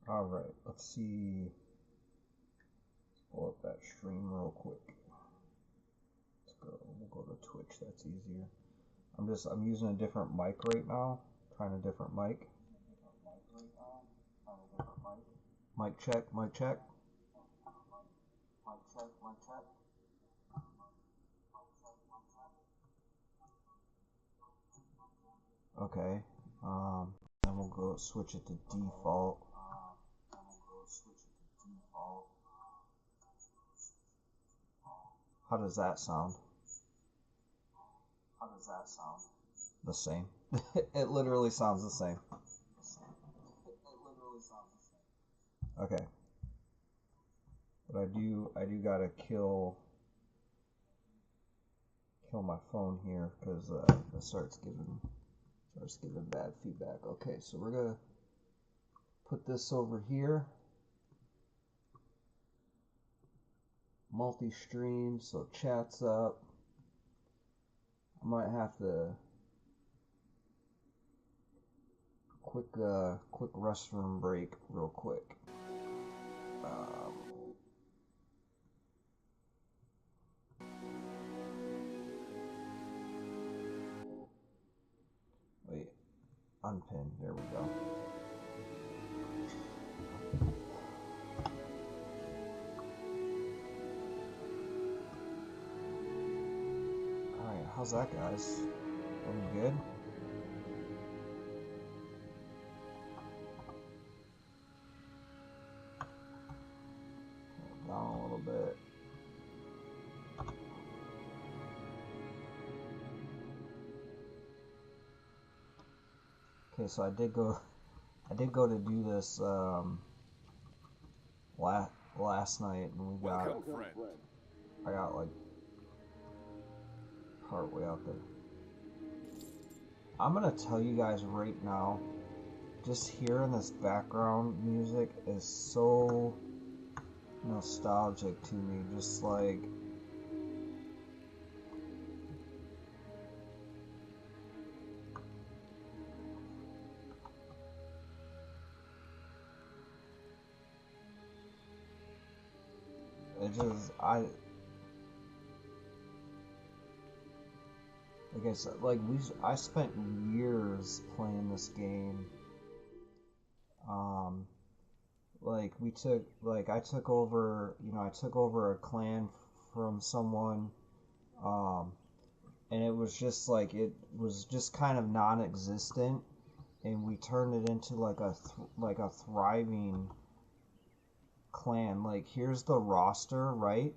Alright, let's see. Let's pull up that stream real quick. Let's go. We'll go to Twitch, that's easier. I'm using a different mic right now. Trying a different mic. Mic check, mic check. Mic check, mic check. Okay. Then we'll go switch it to default. How does that sound? The same. It literally sounds the same. Okay. But I do gotta kill my phone here because it starts giving bad feedback. Okay, so we're gonna put this over here. Multi-stream, so chat's up. I might have to quick restroom break real quick. Wait, unpin. There we go. Alright, how's that, guys? Looking good? Down a little bit. Okay, so I did go to do this last night, and I got like part way out there. I'm gonna tell you guys right now, just hearing this background music is so nostalgic to me. Just like it just like I said, like I spent years playing this game. Like I took over, I took over a clan from someone, and it was just like, it was just kind of non-existent, and we turned it into like a thriving clan. Like, here's the roster, right?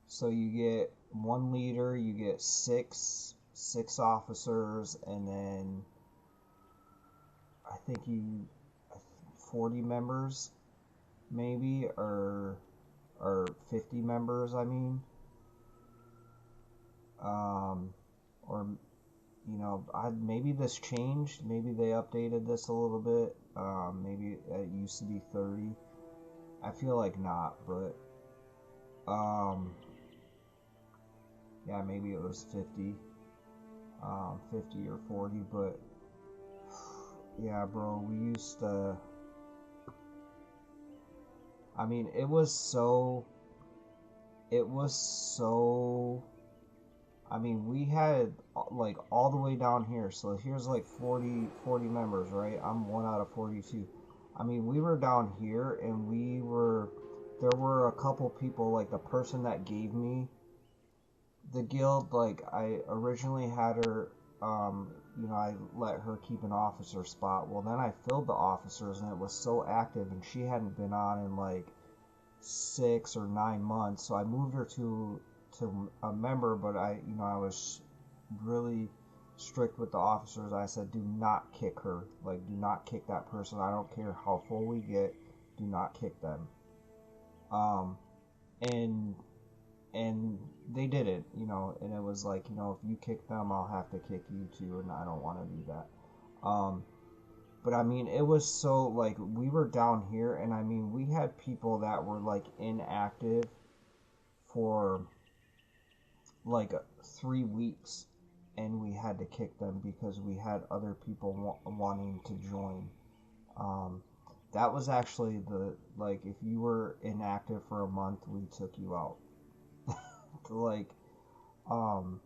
So you get one leader, you get six officers, and then I think 40 members, maybe, or 50 members, I mean. Or maybe this changed, maybe they updated this a little bit. Maybe it used to be 30. I feel like not, but yeah, maybe it was 50, 50 or 40, but yeah, bro, we used to, I mean, it was so, I mean, we had like all the way down here. So here's like 40 members, right? I'm one out of 42. I mean, we were down here, and there were a couple people, like the person that gave me the guild, like I originally had her, I let her keep an officer spot. Well, then I filled the officers, and it was so active, and she hadn't been on in like 6 or 9 months. So I moved her to a member, but I was really strict with the officers. I said, do not kick her. Like, do not kick that person. I don't care how full we get. Do not kick them. And they did it, and it was like, if you kick them, I'll have to kick you too, and I don't want to do that. But I mean, it was so, like, we were down here, and I mean, we had people that were like inactive for like 3 weeks, and we had to kick them because we had other people wanting to join. That was actually the, like, if you were inactive for a month, we took you out. Like, um,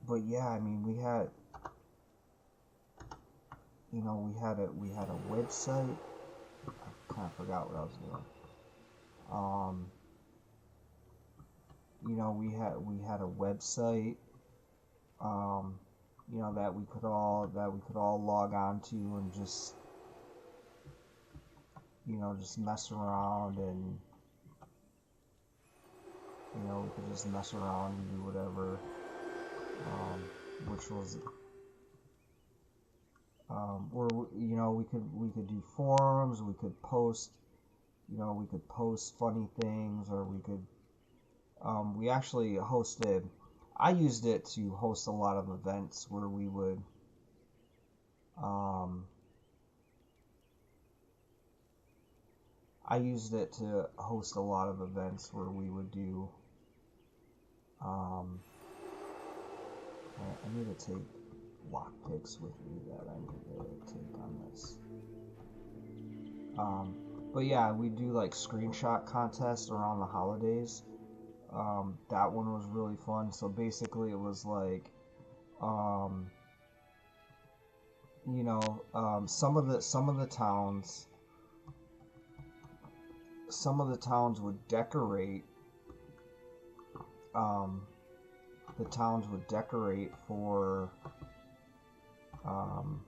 but yeah, I mean, we had a website. I kind of forgot what I was doing. We had a website, that we could all log on to and just mess around, and we could just mess around and do whatever, which was, where we could do forums, we could post funny things, or we actually hosted. I used it to host a lot of events where we would, um, I used it to host a lot of events where we would do. Um, I need to take lockpicks with me that I need to take on this. But yeah, we do like screenshot contests around the holidays. That one was really fun. So basically, it was like, um, some of the towns would decorate. Um, the towns would decorate um,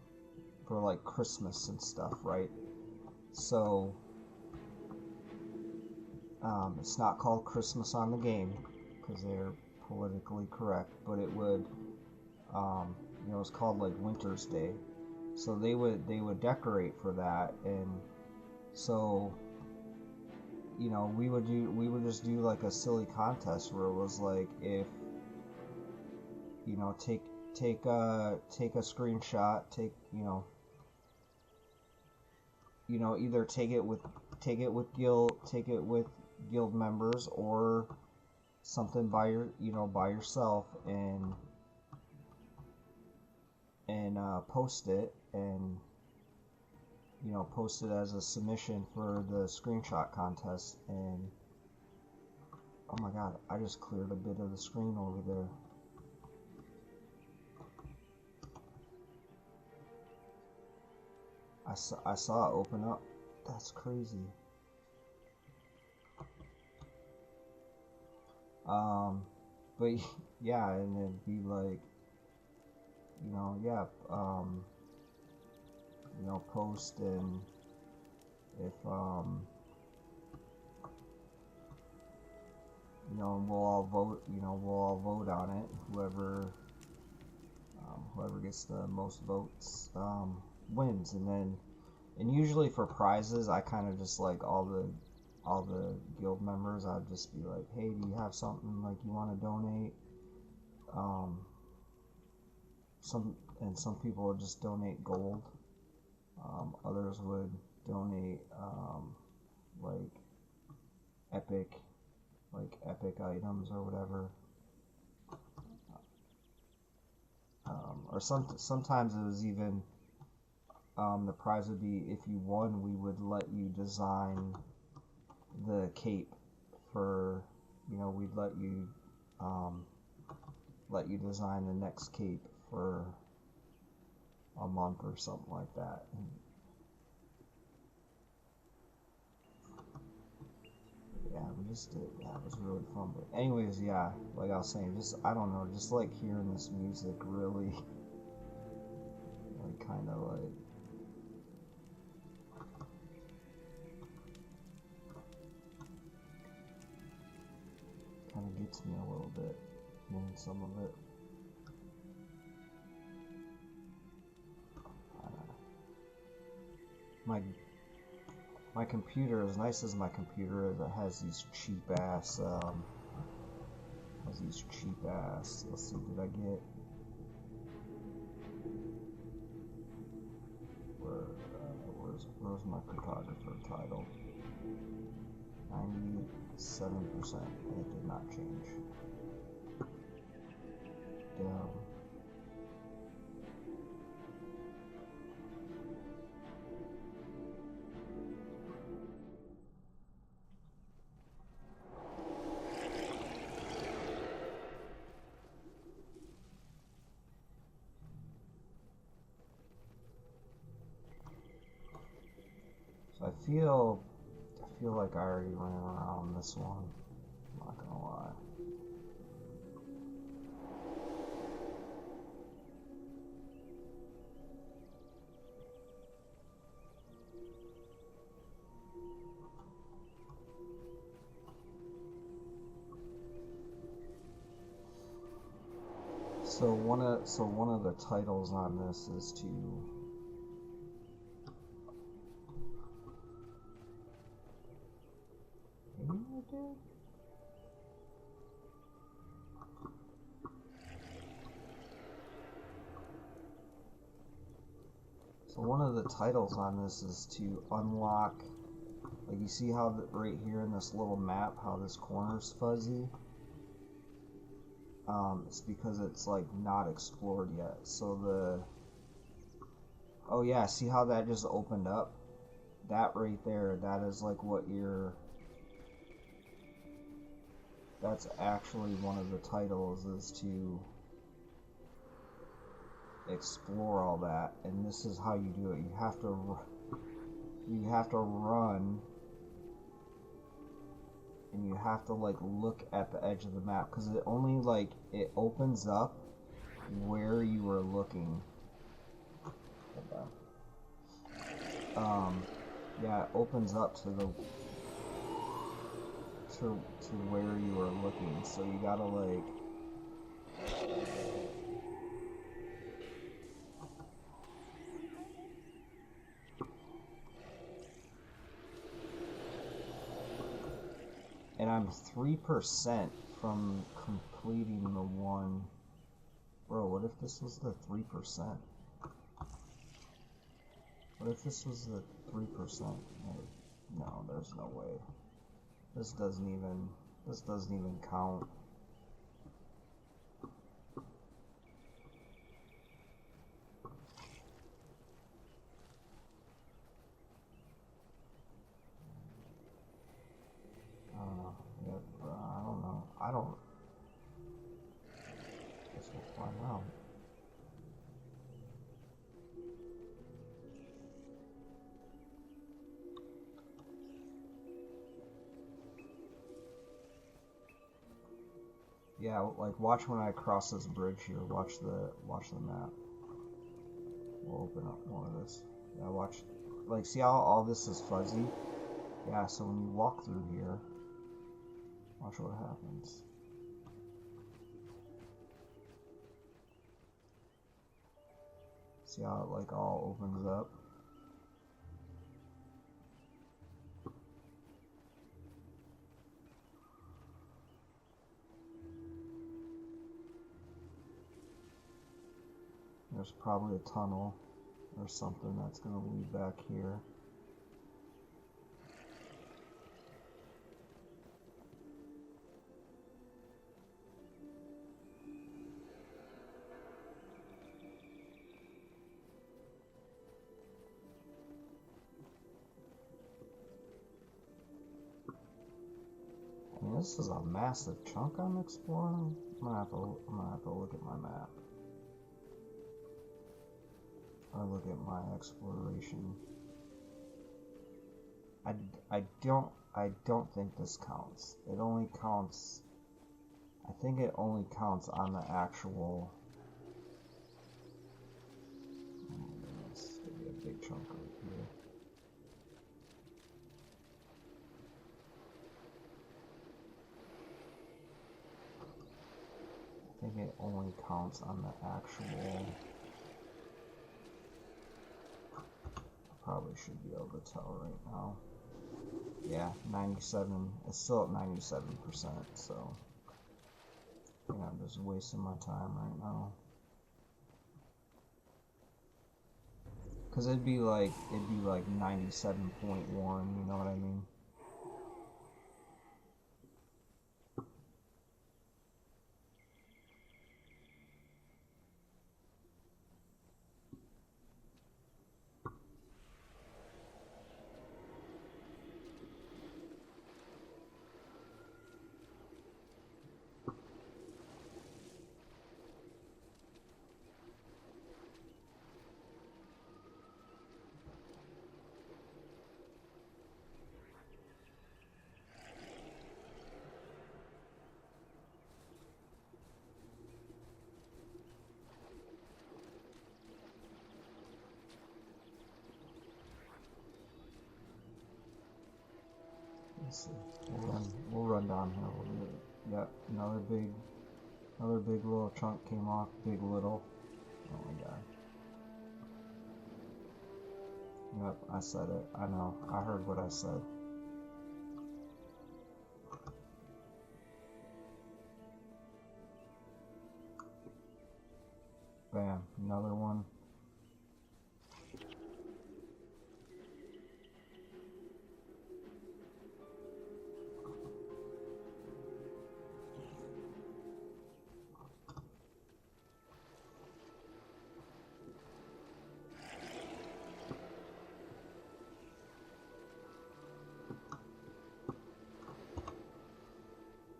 for like Christmas and stuff, right? So it's not called Christmas on the game because they're politically correct, but it would, it's called like Winter's Day. So they would decorate for that, and so we would just do like a silly contest where it was like, if take a screenshot, either take it with guild members, or something by yourself, and post it, and post it as a submission for the screenshot contest. And oh my god, I just cleared a bit of the screen over there. I saw it open up. That's crazy. But yeah, and it'd be like, yeah, post, and if we'll all vote on it. Whoever gets the most votes wins, and usually for prizes, I kind of just like all the guild members. I'd just be like, hey, do you have something like you want to donate? Some people would just donate gold. Others would donate like epic items or whatever. Or sometimes it was even, the prize would be, if you won, we would let you design the cape for, we'd let you design the next cape for a month or something like that. Yeah, we just did. Yeah, it was really fun. But anyways, yeah, like I was saying, I don't know, just like hearing this music really, like, kind of gets me a little bit, hearing some of it. My computer, as nice as my computer is, it has these cheap ass, let's see, did I get, where's my photographer title? 97%, and it did not change. Damn. feel like I already ran around this one. I'm not gonna lie. So one of the titles on this is to So one of the titles on this is to unlock, like you see how right here in this little map, how this corner's fuzzy? It's because it's like not explored yet. So oh yeah, see how that just opened up? That right there, that is like what that's actually one of the titles, is to explore all that. And this is how you do it. You have to run, and you have to like look at the edge of the map, because it only like it opens up where you were looking. Yeah, it opens up to the to where you were looking, so you gotta like and I'm 3% from completing the one. Bro, what if this was the 3%? What if this was the 3%? No, there's no way. This doesn't even count. I don't know. Yeah, I don't know. I don't. Guess we'll find out. Yeah, like watch when I cross this bridge here. Watch the map. We'll open up one of this. Yeah, watch. Like, see how all this is fuzzy? Yeah, so when you walk through here, watch what happens. See how it like all opens up? There's probably a tunnel or something that's going to lead back here. I mean, this is a massive chunk I'm exploring. I'm gonna have to look at my map. Or look at my exploration. I don't think this counts. It only counts. I think it only counts on the actual. Oh my goodness, there'll be a big chunk right here. I think it only counts on the actual. Probably should be able to tell right now. Yeah, 97. It's still at 97%, so I think I'm just wasting my time right now. Cause it'd be like 97.1, you know what I mean? see. We'll run down here. Yep, another big little chunk came off. Big little. Oh my god. Yep, I said it. I know. I heard what I said. Bam, another one.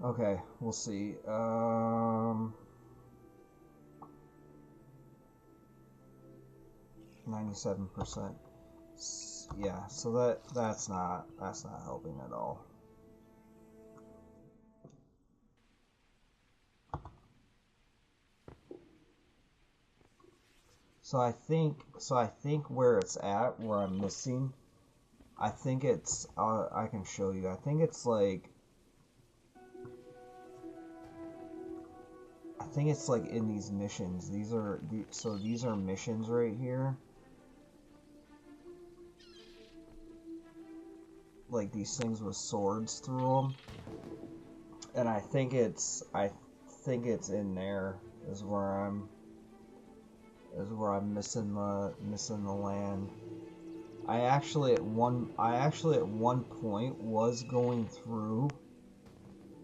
Okay, we'll see. 97%. Yeah, so that's not helping at all. So I think where it's at, where I'm missing, I think it's I can show you. I think it's like in these missions. These are missions right here. Like these things with swords through them, and I think it's in there is where I'm missing the land. I actually at one point was going through.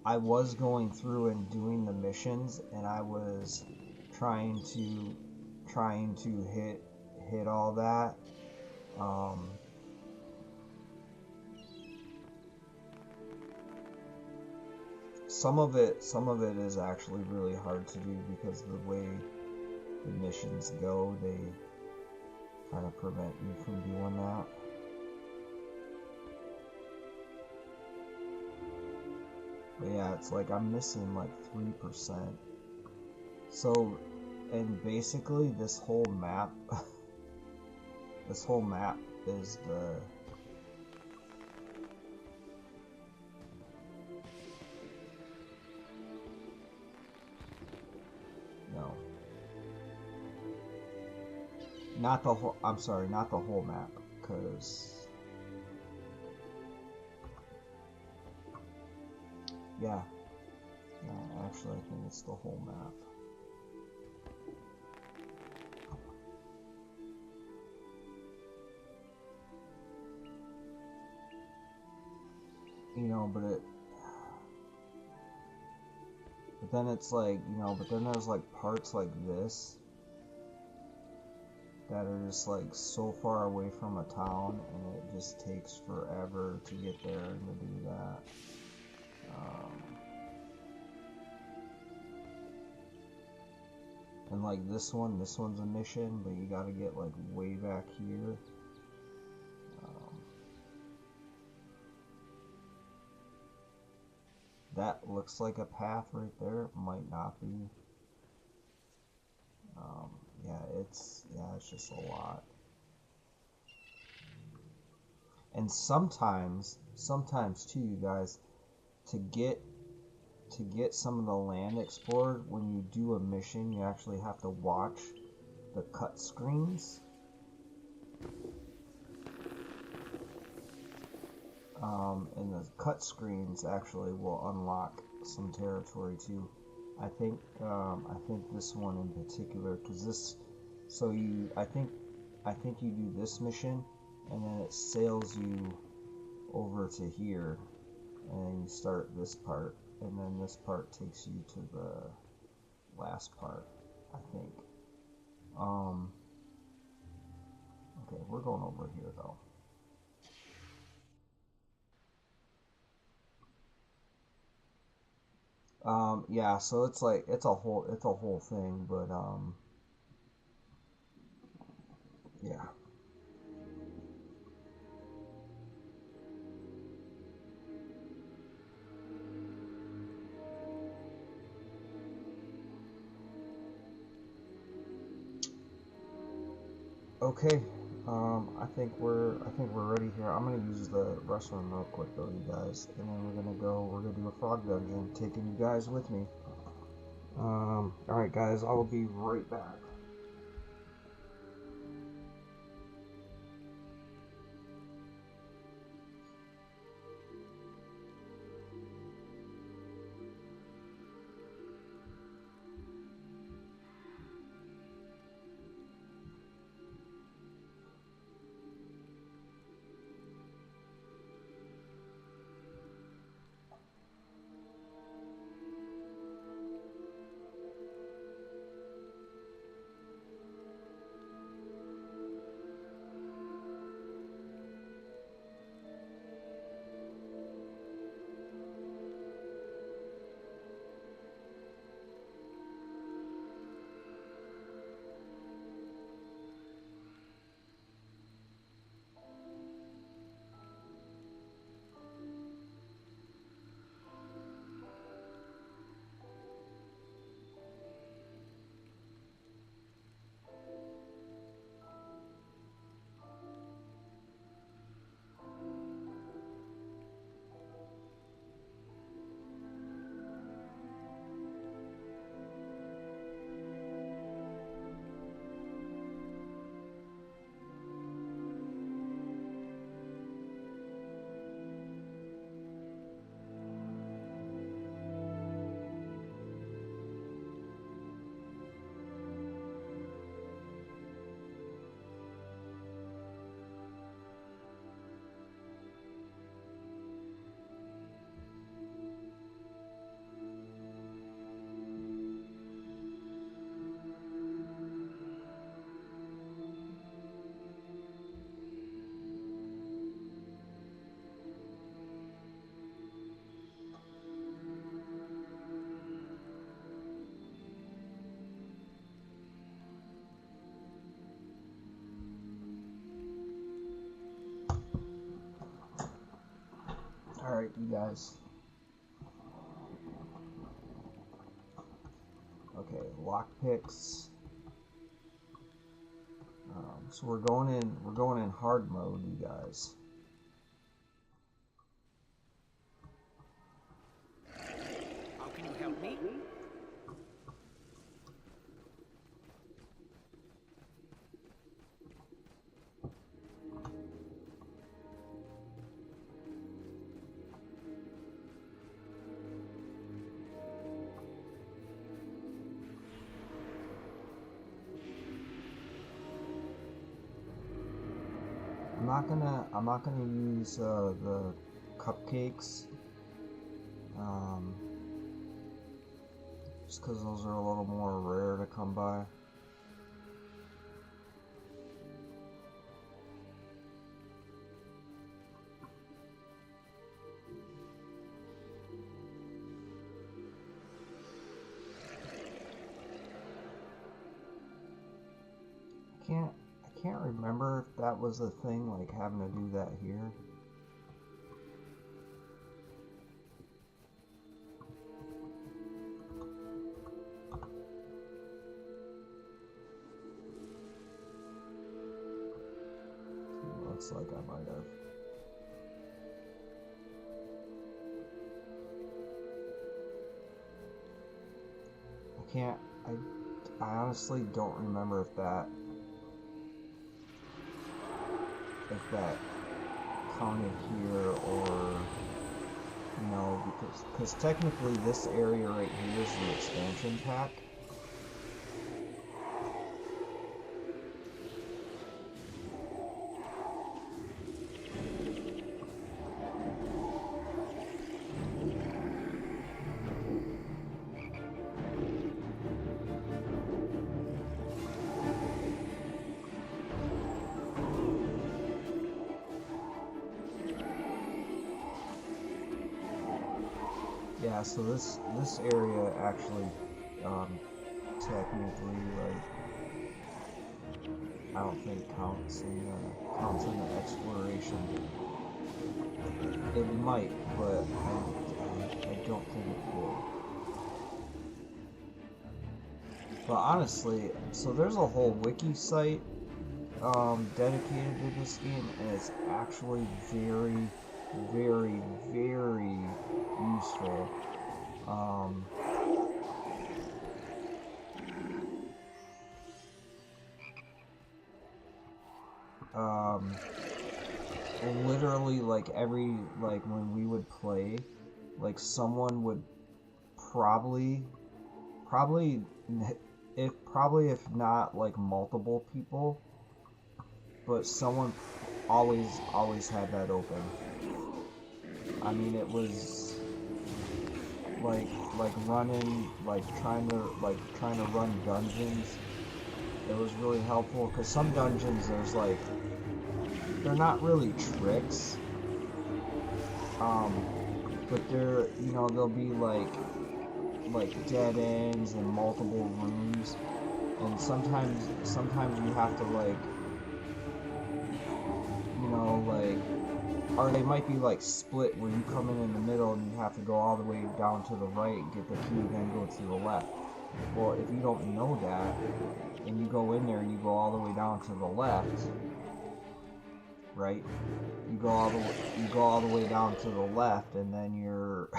I was going through and doing the missions, and I was trying to hit all that. Some of it is actually really hard to do because the way the missions go, they kind of prevent you from doing that. But yeah, it's like I'm missing like 3%. So, and basically this whole map, is the no, not the whole. I'm sorry, not the whole map, because yeah, no, actually I think it's the whole map. You know, but then it's like, you know, but then there's like parts like this that are just like so far away from a town, and it just takes forever to get there and to do that. And like this one's a mission, but you gotta get like way back here. That looks like a path right there. It might not be. Yeah, it's just a lot. And sometimes too, you guys, to get some of the land explored, when you do a mission, you actually have to watch the cut screens. And the cut screens actually will unlock some territory too. I think this one in particular, because this, so you, I think you do this mission, and then it sails you over to here, and then you start this part, and then this part takes you to the last part, I think. Okay, we're going over here though. Yeah, so it's like it's a whole thing, but yeah. Okay, I think we're ready here. I'm gonna use the restroom real quick though, you guys, and then we're gonna do a frog dungeon, taking you guys with me. Alright guys, I will be right back. Alright, you guys. Okay, lockpicks. So we're going in hard mode, you guys. How can you help me? I'm not gonna use the cupcakes, just because those are a little more rare to come by. I can't remember if that was a thing, like having to do that here. Looks like I might have. I honestly don't remember if that counted here or no, because technically this area right here is the expansion pack. Yeah, so this area actually technically, like, I don't think counts in the exploration. It might, but I don't think it will. But honestly, so there's a whole wiki site dedicated to this game, and it's actually very, very, very useful. Um, um, Literally, like when we would play, like someone would probably, probably, if not like multiple people, but someone always had that open. I mean, it was like running, trying to run dungeons. It was really helpful because some dungeons they're not really tricks, but there'll be dead ends and multiple rooms, and sometimes you have to or they might be split where you come in the middle and you have to go all the way down to the right, get the key, then go to the left. Well, if you don't know that and you go in there and you go all the way down to the left, right? You go all the way down to the left, and then you're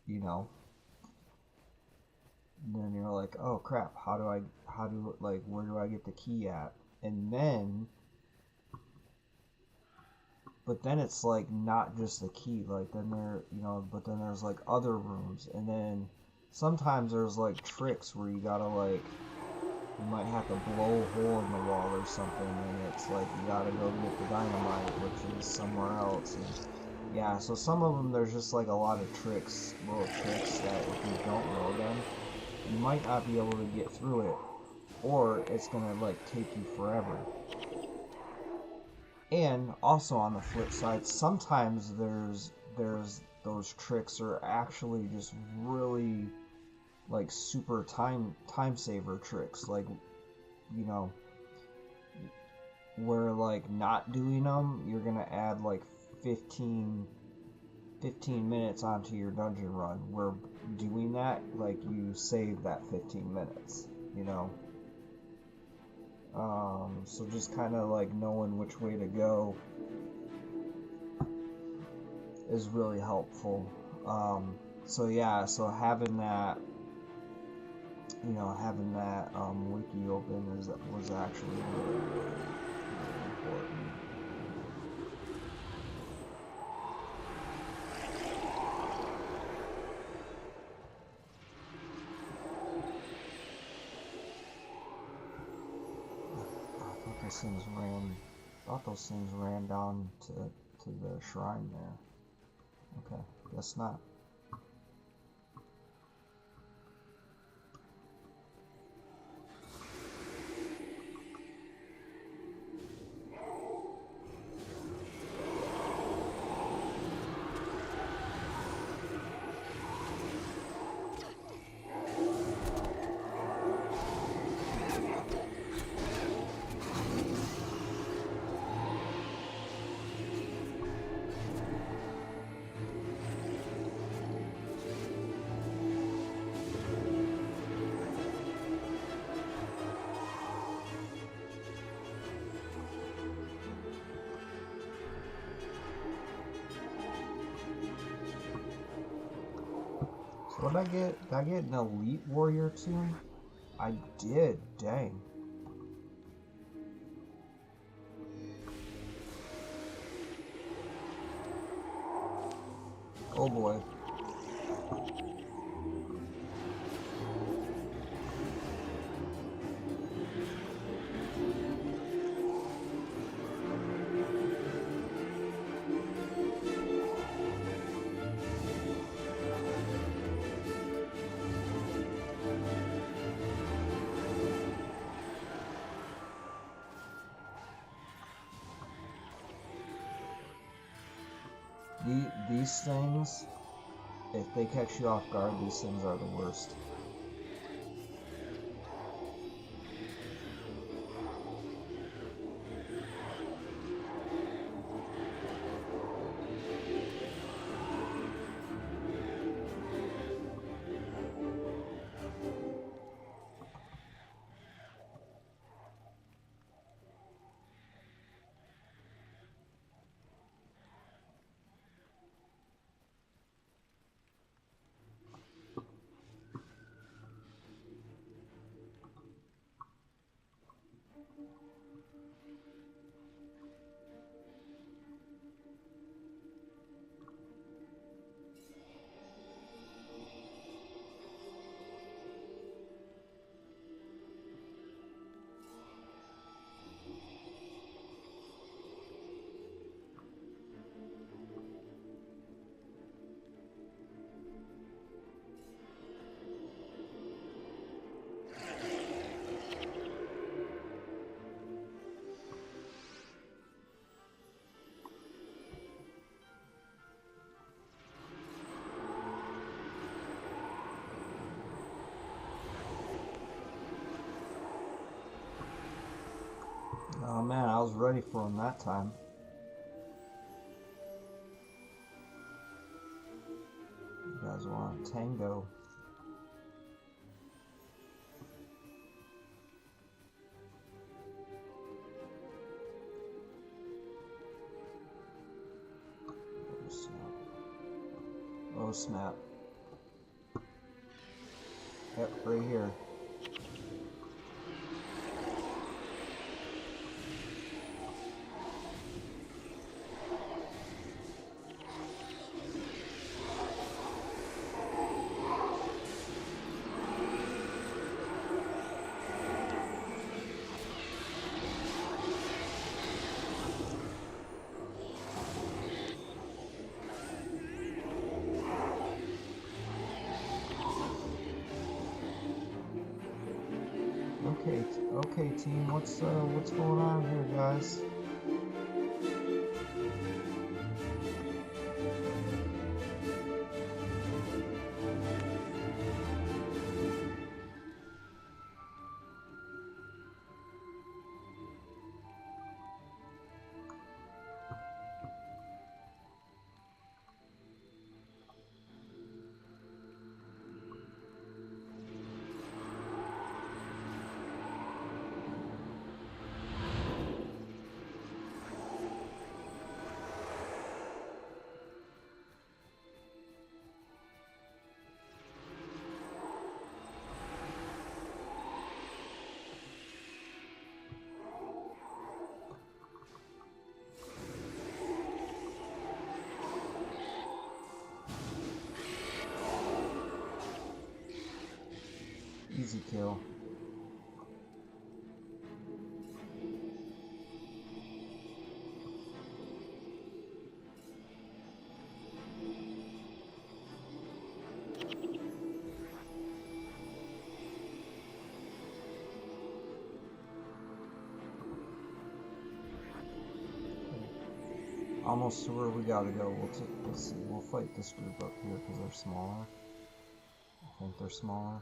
you know then you're like, oh crap, where do I get the key at? And then but then it's not just the key, but then there's other rooms, and then sometimes there's tricks where you gotta you might have to blow a hole in the wall or something, and it's you gotta go get the dynamite, which is somewhere else. And yeah, so some of them there's just a lot of little tricks that if you don't know them, you might not be able to get through it, or it's gonna take you forever. And also on the flip side, sometimes there's those tricks are actually just really super time saver tricks, where not doing them, you're gonna add 15 minutes onto your dungeon run, where doing that you save that 15 minutes, so just kind of knowing which way to go is really helpful. So yeah, so having that wiki open was actually really, really, really important. I thought those things ran down to the shrine there. Okay, guess not. So what did I get? Did I get an Elite Warrior too? I did, dang. Oh boy. These things, if they catch you off guard, these things are the worst. man, I was ready for him that time. You guys want a tango? Oh snap. Oh snap. Yep, right here. Okay, team. What's going on here, guys? Easy kill. Almost to where we gotta go. Let's see. We'll fight this group up here because they're smaller. I think they're smaller.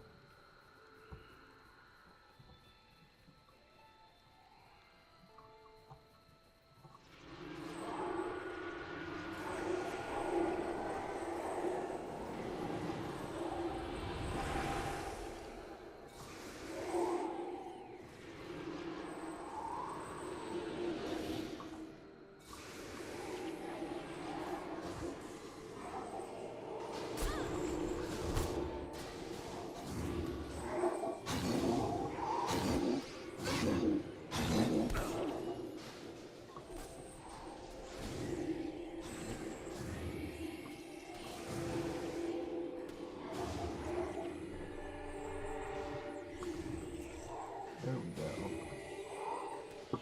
There we go.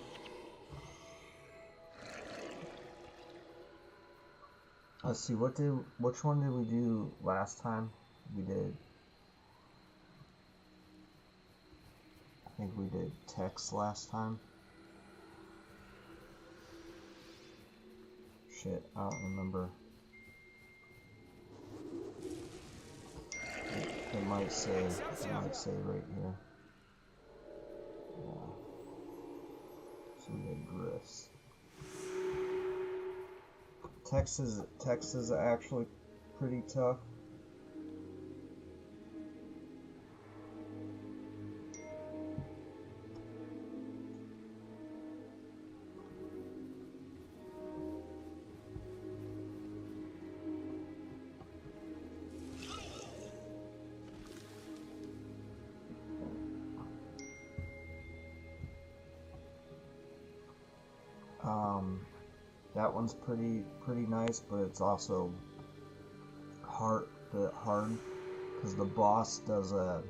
Let's see, which one did we do last time? I think we did text last time. Shit, I don't remember. It might say right here. Yeah. So we did Griffs. Text is actually pretty tough. That one's pretty nice, but it's also hard because the boss does a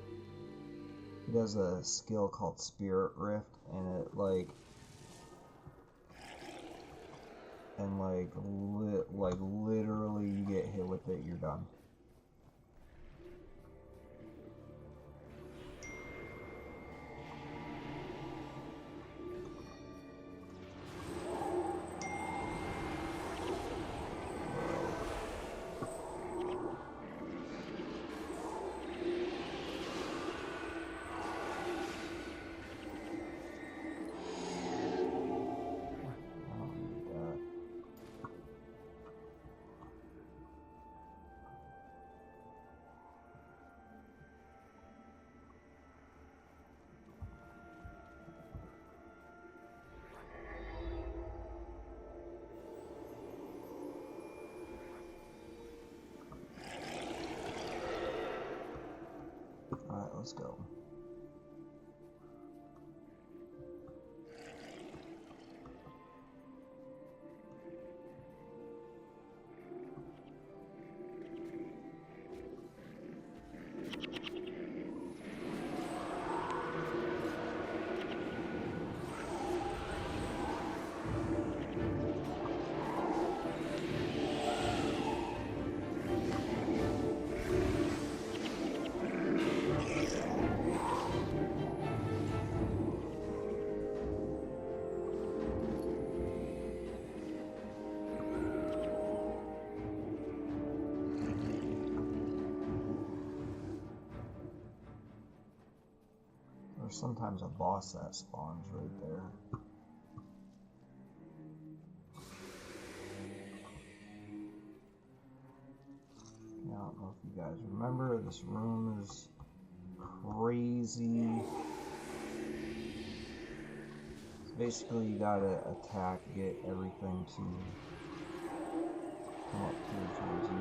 skill called Spirit Rift, and it literally you get hit with it, you're done. Alright, let's go. There's sometimes a boss that spawns right there. I don't know if you guys remember, this room is crazy. So basically you gotta attack, get everything to come up here towards you.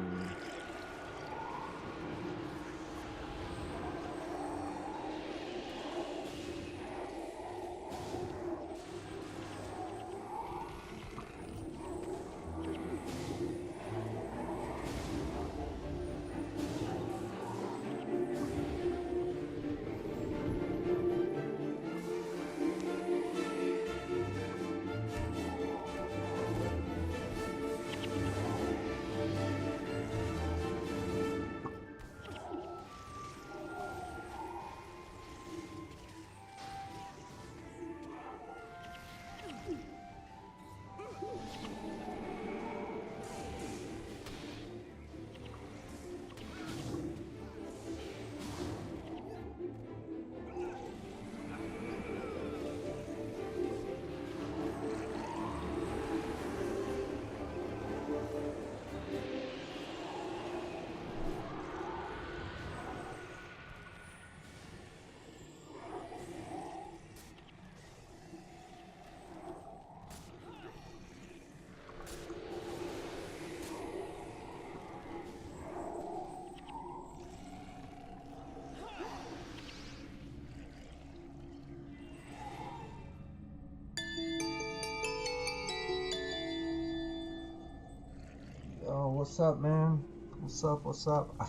Oh, what's up, man? What's up? What's up? I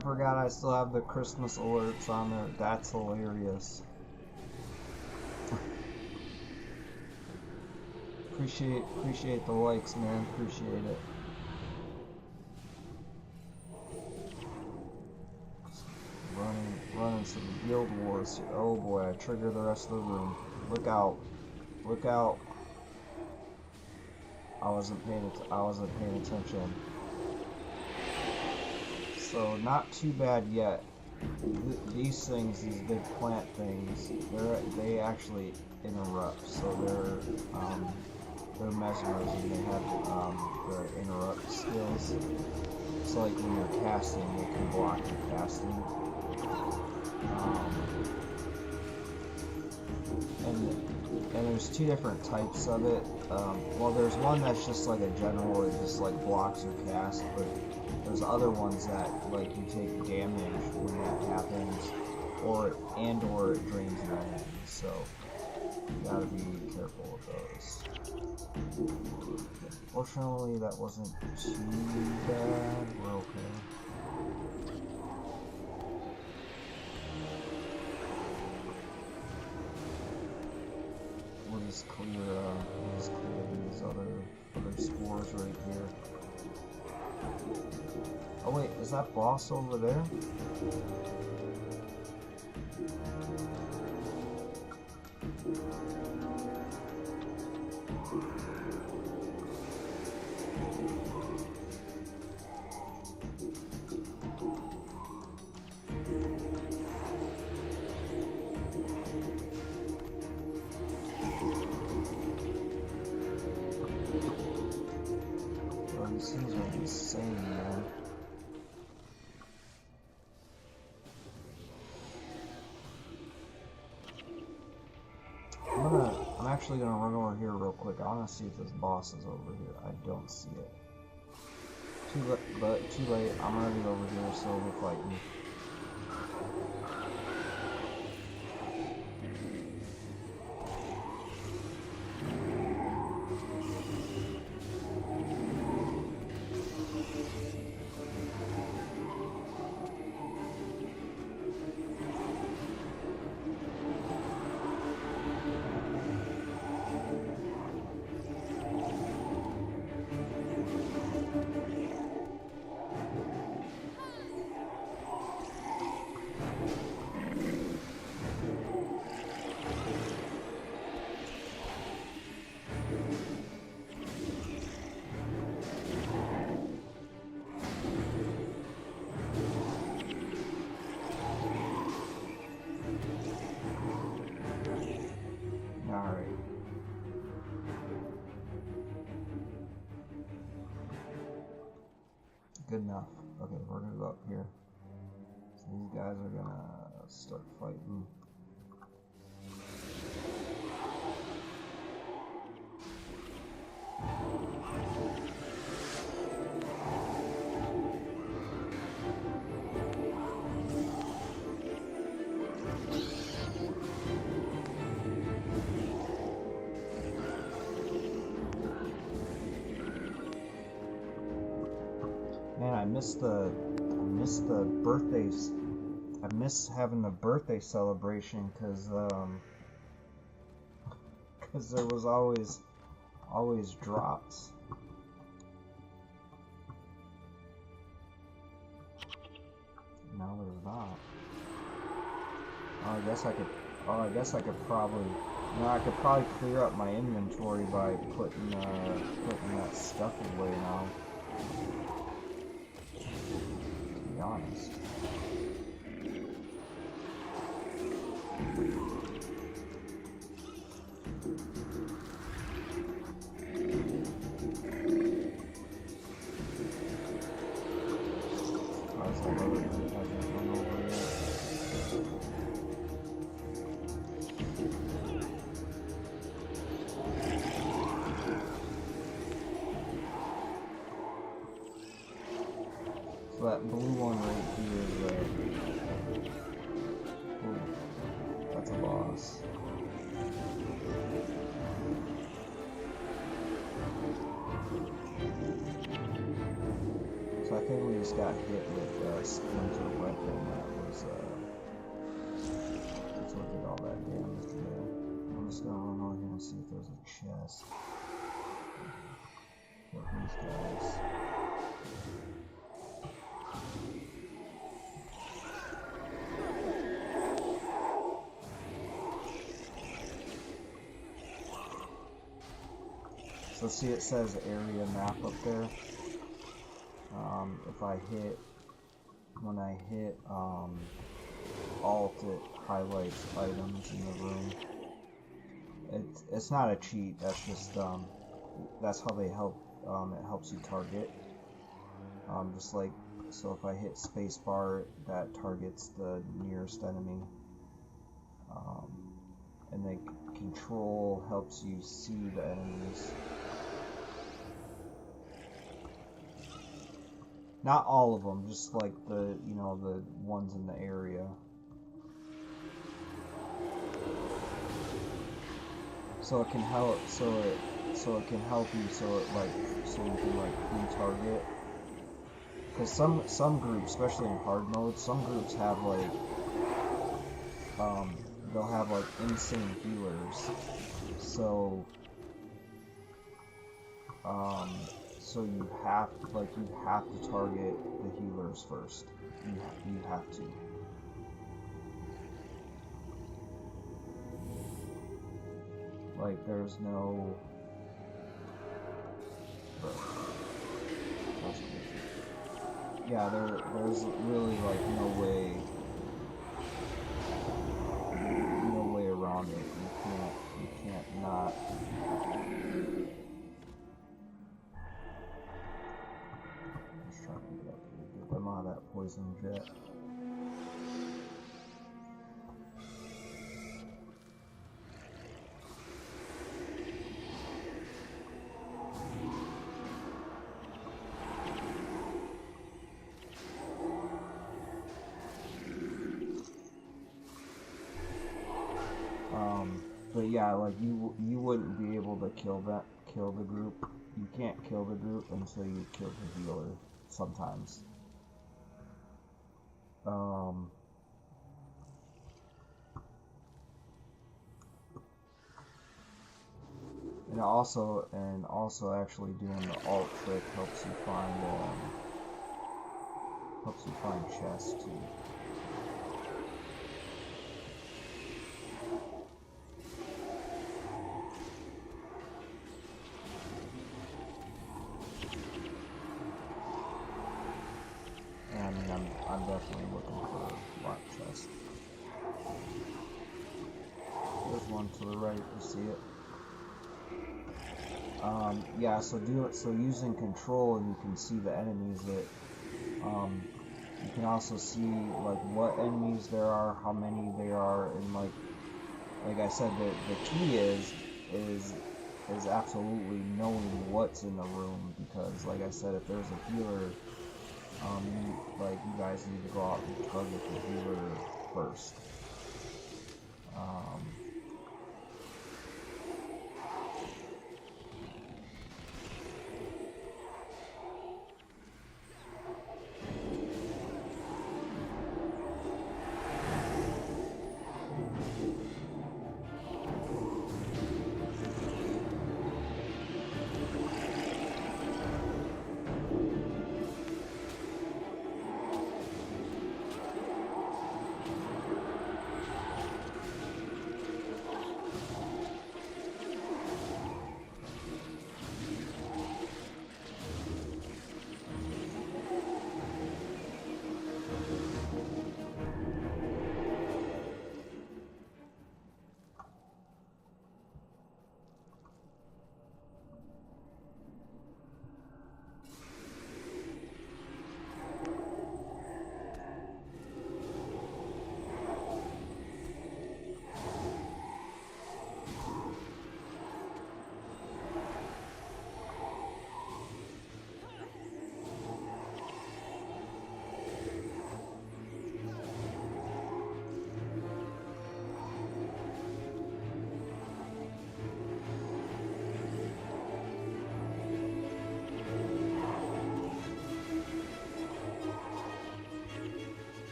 forgot I still have the Christmas alerts on there. That's hilarious. Appreciate the likes, man. Appreciate it. Running some guild wars here. Oh boy, I triggered the rest of the room. Look out. Look out. I wasn't paying attention. So not too bad yet. These things, these big plant things, they actually interrupt. So they're mesmerizing. They have their interrupt skills. It's like when you're casting, they can block your casting. And there's two different types of it. Well, there's one that's just like a general, it just like blocks your cast, but there's other ones that like you take damage when that happens, or it drains your energy. So you gotta be careful with those. Fortunately, that wasn't too bad. We're okay. We'll just clear these other spores right here. Oh wait, is that boss over there? These things are insane, man. I'm actually gonna run over here real quick. I wanna see if this boss is over here. I don't see it. Too late. I'm already over here, so it'll fight me. Good enough. Okay, we're gonna go up here. So these guys are gonna start fighting. Man, I miss the birthdays. I miss having the birthday celebration because there was always drops. Now there's not. Oh, I guess I could probably. No, I could probably clear up my inventory by putting that stuff away now. To be honest. So that blue one right here is ooh, that's a boss. So I think we just got hit with a splinter weapon that was that's what did all that damage there. I'm just gonna run over here and see if there's a chest. Kill these guys. So see, it says area map up there. If I hit, when I hit Alt, it highlights items in the room. It's not a cheat. That's just that's how they help. It helps you target. Just like so, if I hit spacebar, that targets the nearest enemy. And the control helps you see the enemies. Not all of them, just like the the ones in the area. So it can help. So it can help you. So you can like retarget. Because some groups, especially in hard mode, some groups have like they'll have like insane healers. So so you have to target the healers first. You have to. Like there's no. That's cool. Yeah, there's really like no way around it. You can't not. I'm on that poison jet. But yeah, like you wouldn't be able to kill the group. You can't kill the group until you kill the healer. Sometimes. And also actually doing the alt trick helps you find chests too. I'm definitely looking for a lock chest. There's one to the right, you see it? Yeah, so using control and you can see the enemies You can also see like what enemies there are, how many there are, and like I said, the key is absolutely knowing what's in the room, because like I said, if there's a healer, you guys need to go out and target the healer first.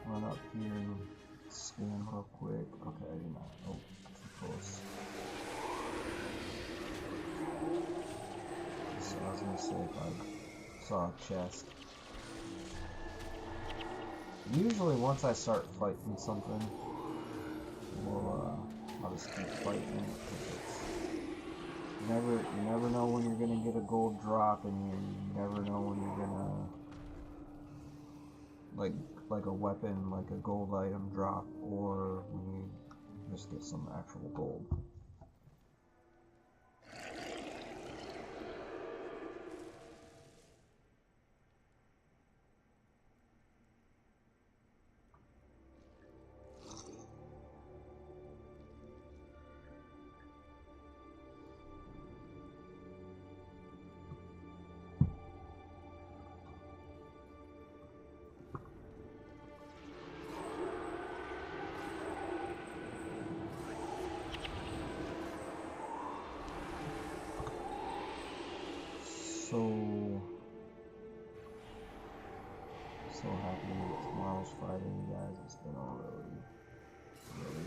Run up here and scan real quick. Okay, I did not. Oh, too close. So I was gonna say if I saw a chest. Usually once I start fighting something, I'll just keep fighting it. You never know when you're gonna get a gold drop, and you never know when you're gonna like a weapon, like a gold item drop, or when you just get some actual gold. So happy tomorrow's Friday, you guys. It's been a really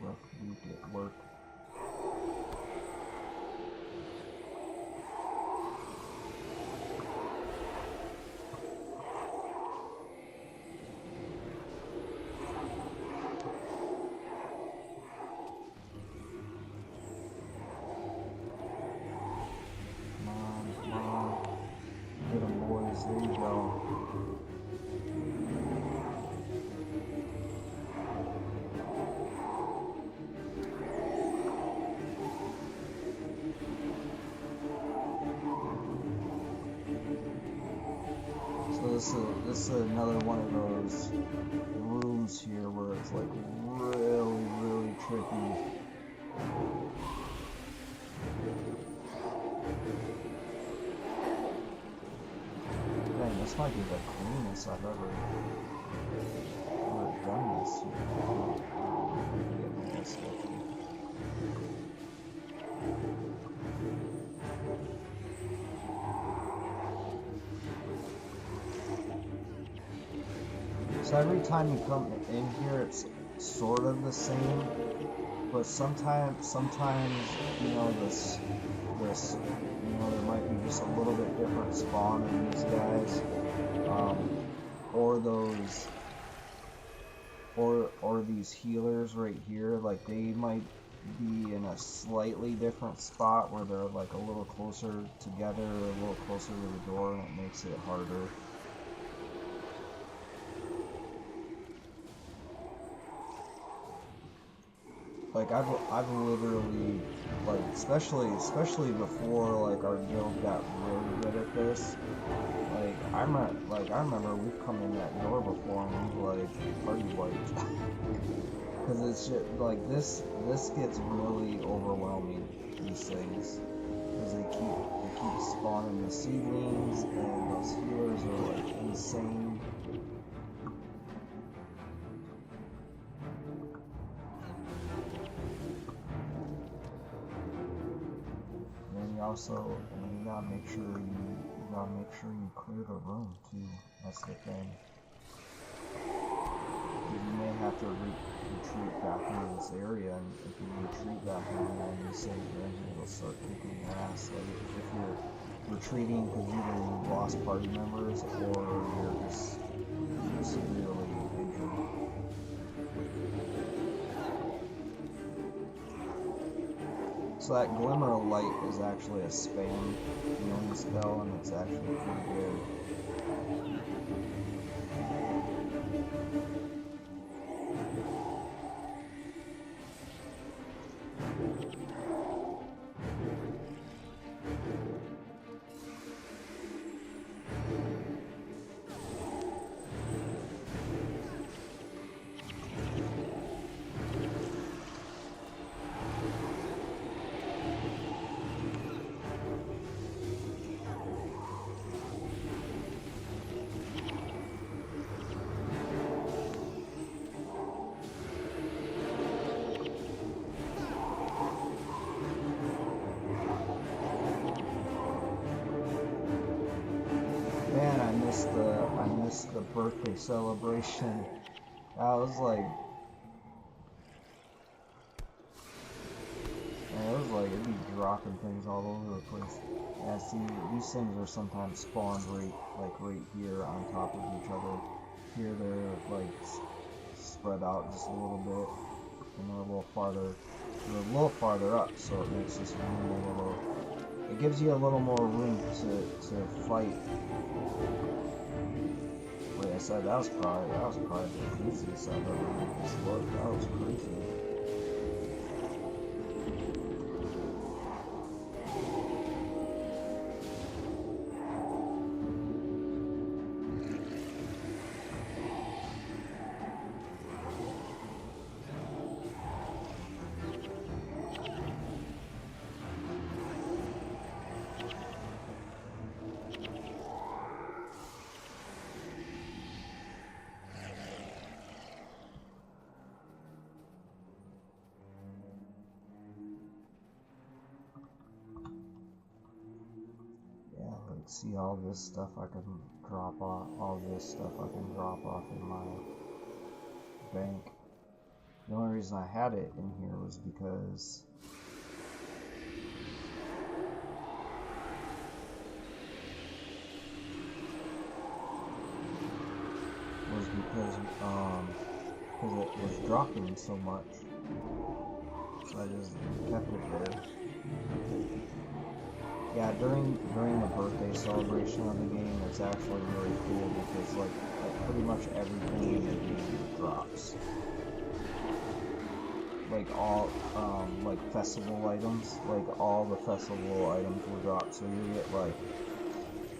rough week at work. Come on. Get them, boys. There you go. This is another one of those rooms here where it's like really tricky. Dang, this might be the cleanest I've ever done this here. So every time you come in here, it's sort of the same, but sometimes you know this you know, there might be just a little bit different spawn in these guys, or these healers right here, like they might be in a slightly different spot where they're like a little closer together, or a little closer to the door, and it makes it harder. like I've literally like especially before like our guild got really good at this. I remember we've come in that door before and we've like party wiped because it's just like this gets really overwhelming, these things, because they keep spawning the seedlings and those healers are like insane. And you also, you gotta make sure you clear the room too. That's the thing. You may have to retreat back into this area, and if you retreat back into one of these things, then it'll start kicking your ass. Like if you're retreating because either you lost party members or you're severely injured. So that glimmer of light is actually a spam healing spell, and it's actually pretty good. Man, I missed the birthday celebration. I was like, man, it was like it'd be dropping things all over the place. Yeah, see, these things are sometimes spawned right here on top of each other. Here they're like spread out just a little bit, and they're a little farther up, so it makes this room a little. It gives you a little more room to fight. Like I said, that was probably the easiest I've ever made this look. That was crazy. See all this stuff I can drop off, in my bank. The only reason I had it in here was because it was dropping so much, so I just kept it there. Yeah, during the birthday celebration of the game, it's actually really cool because like pretty much everything in the game drops. Like all like festival items, like all the festival items will drop. So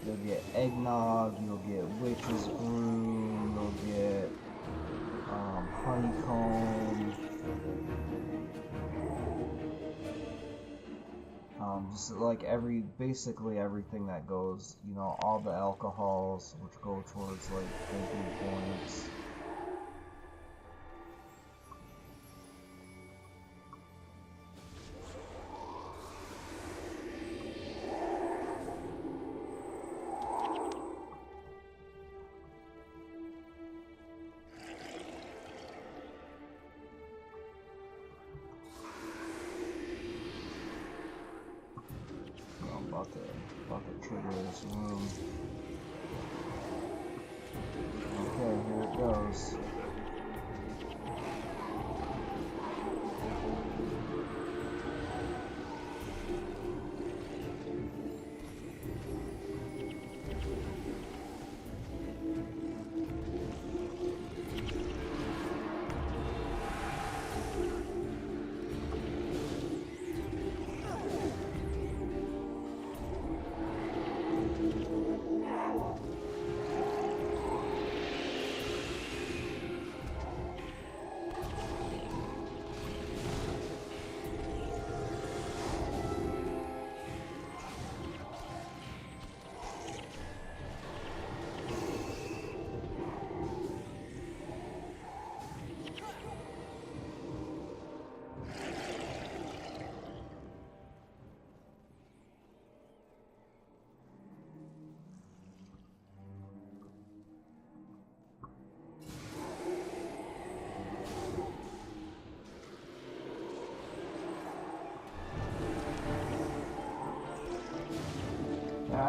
you'll get eggnog, you'll get witch's brew, you'll get honeycomb. Just like basically everything that goes, all the alcohols which go towards like drinking points. About to trigger this room. Okay, here it goes.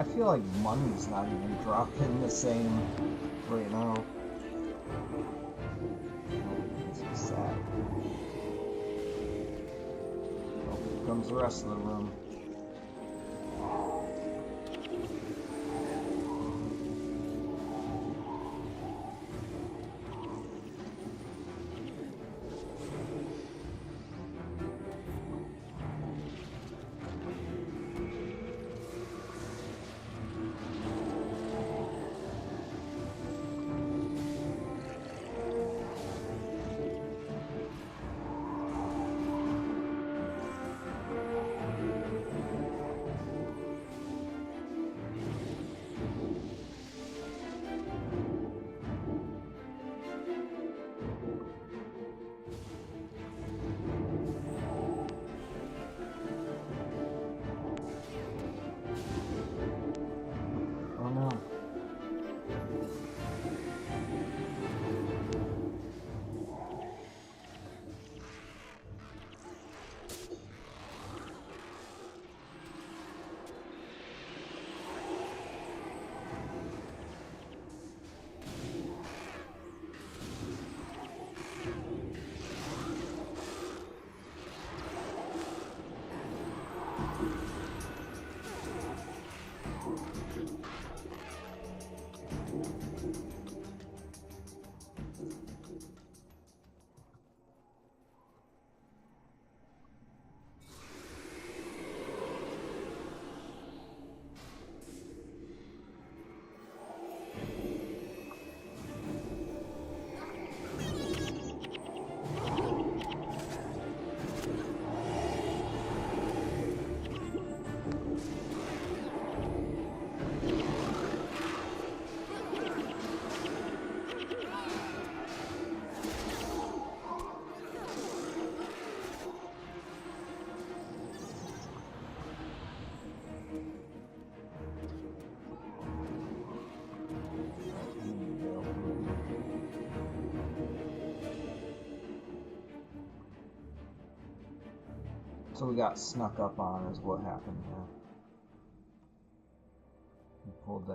I feel like money's not even dropping the same right now. This is sad. Oh, here comes the rest of the room. Oh no. So we got snuck up on is what happened here. We pulled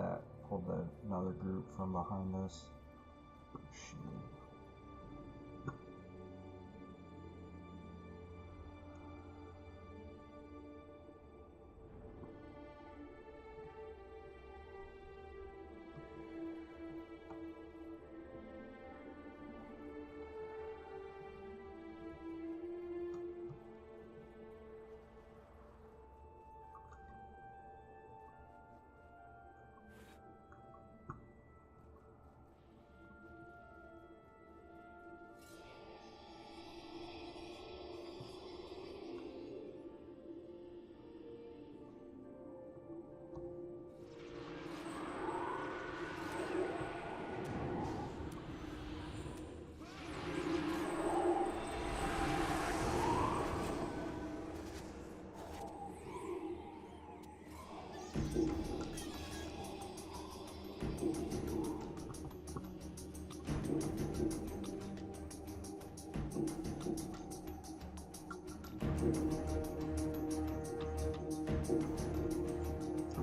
another group from behind us. Shit.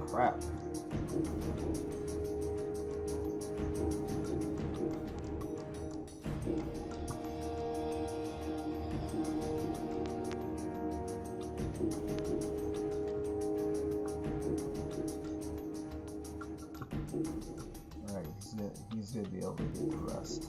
Crap. Alright, he's gonna be able to get the rest.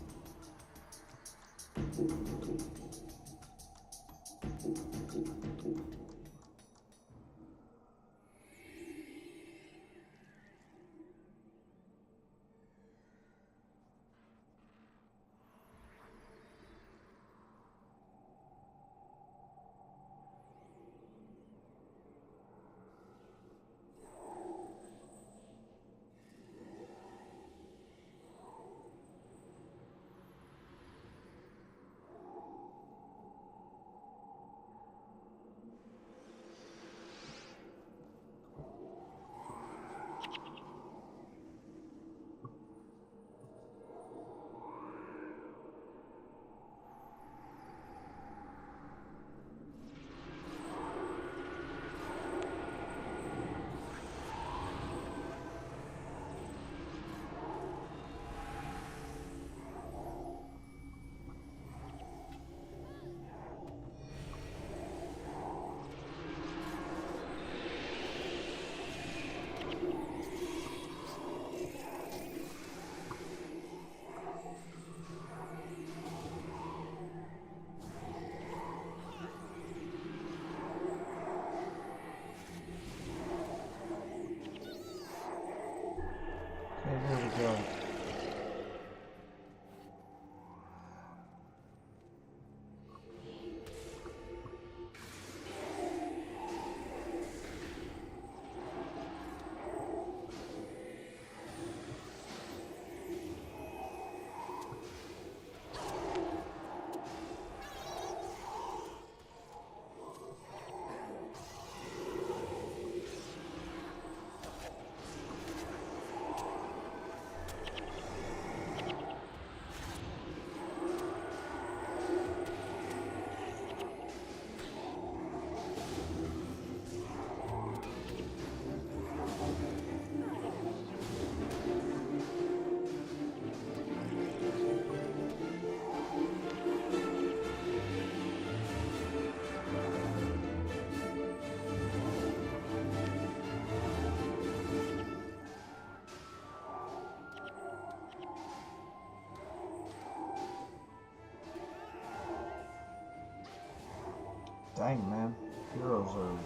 Dang, man. Heroes are...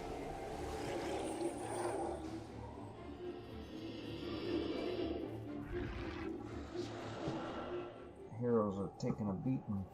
Heroes are taking a beating.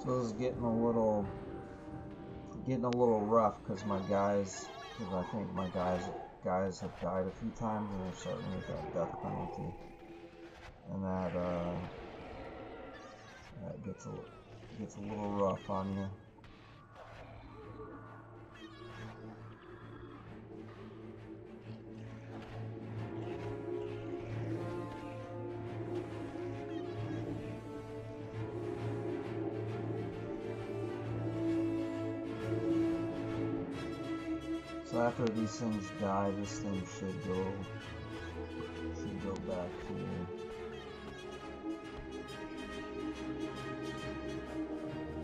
So this is getting a little rough because my guys, because I think my guys have died a few times and they're starting to get that death penalty, and that gets a little rough on you. So after these things die, this thing should go back here.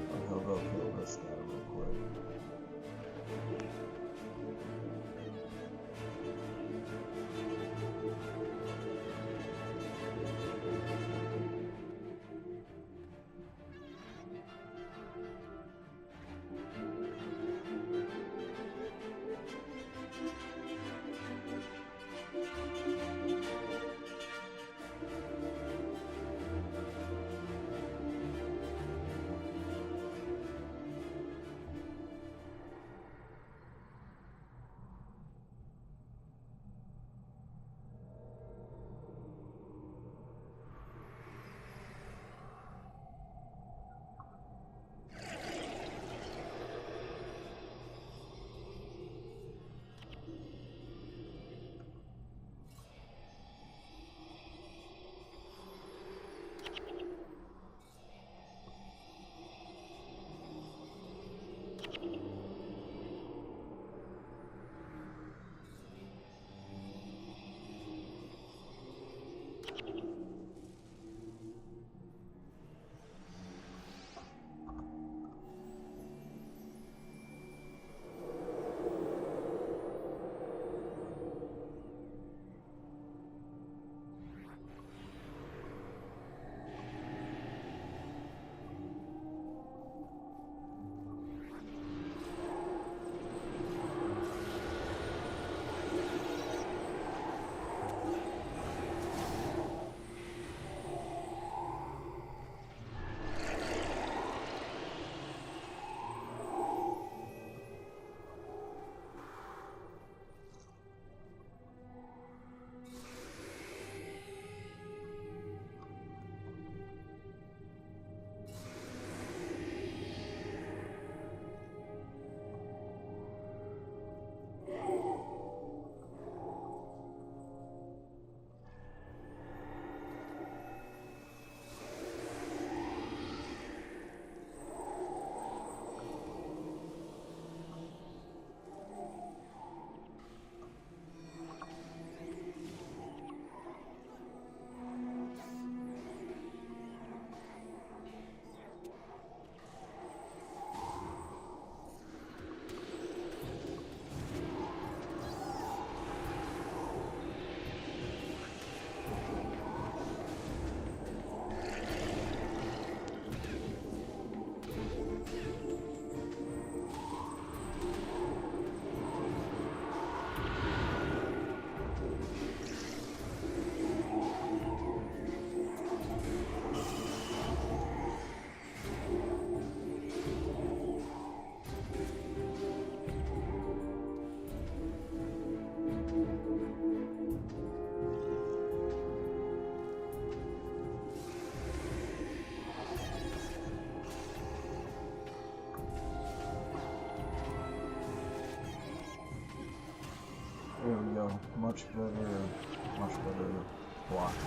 Or he'll go kill this guy real quick. go. Much better blocking.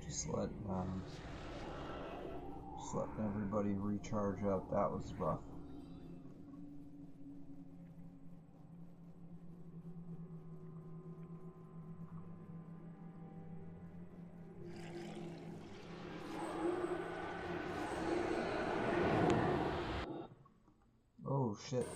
Just letting everybody recharge up. That was rough. Oh shit.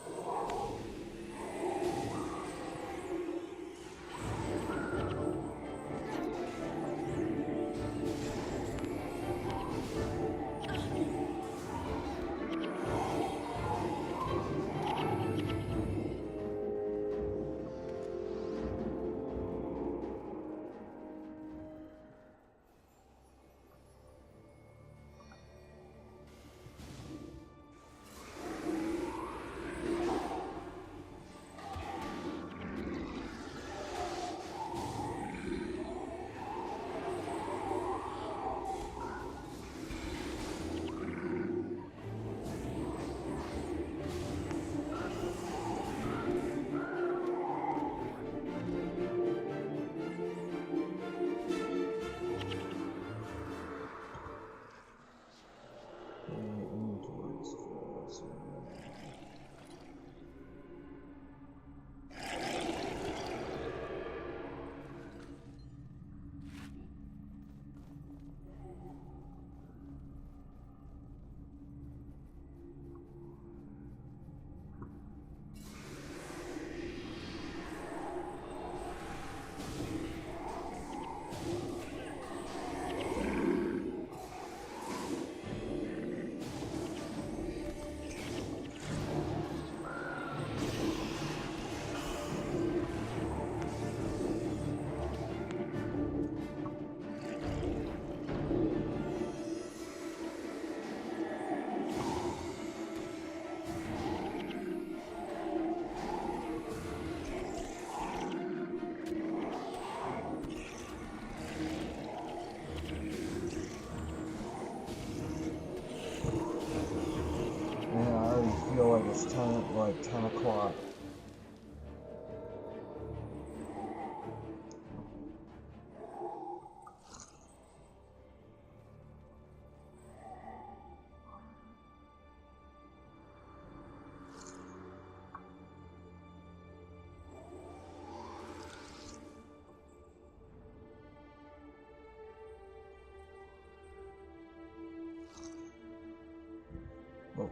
Feel like it's 10 o'clock. Oh.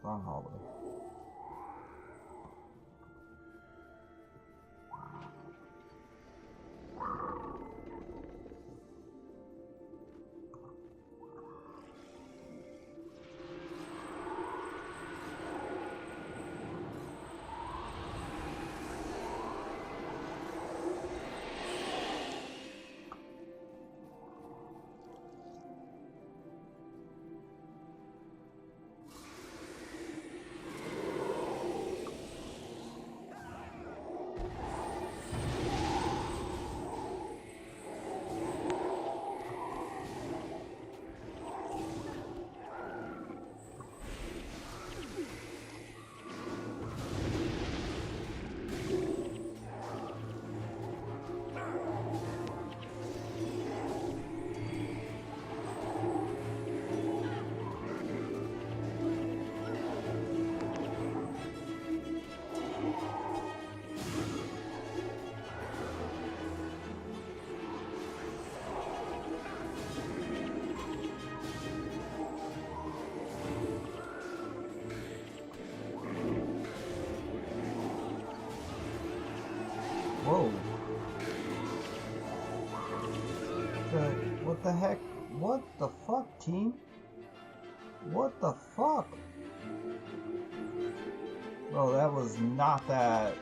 Wrong hallway. What the heck? What the fuck, team? What the fuck? Bro, that was not that.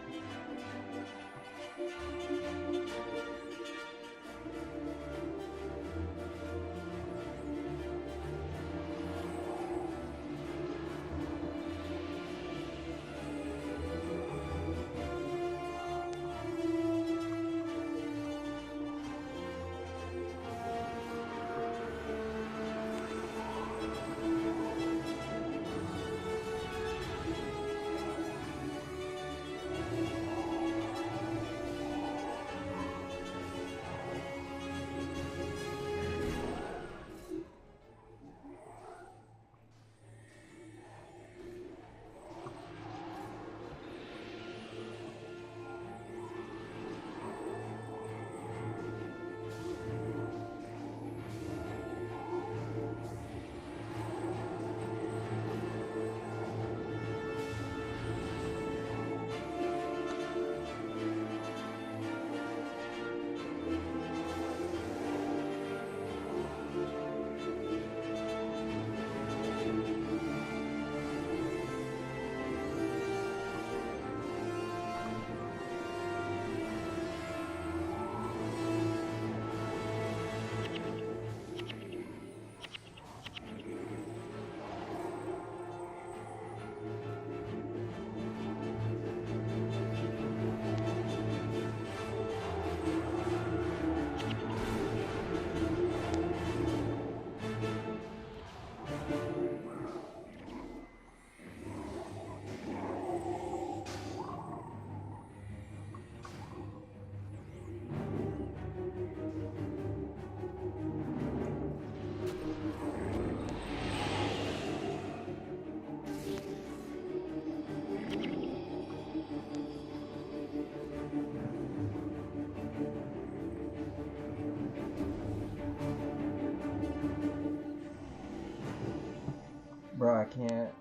Bro, I can't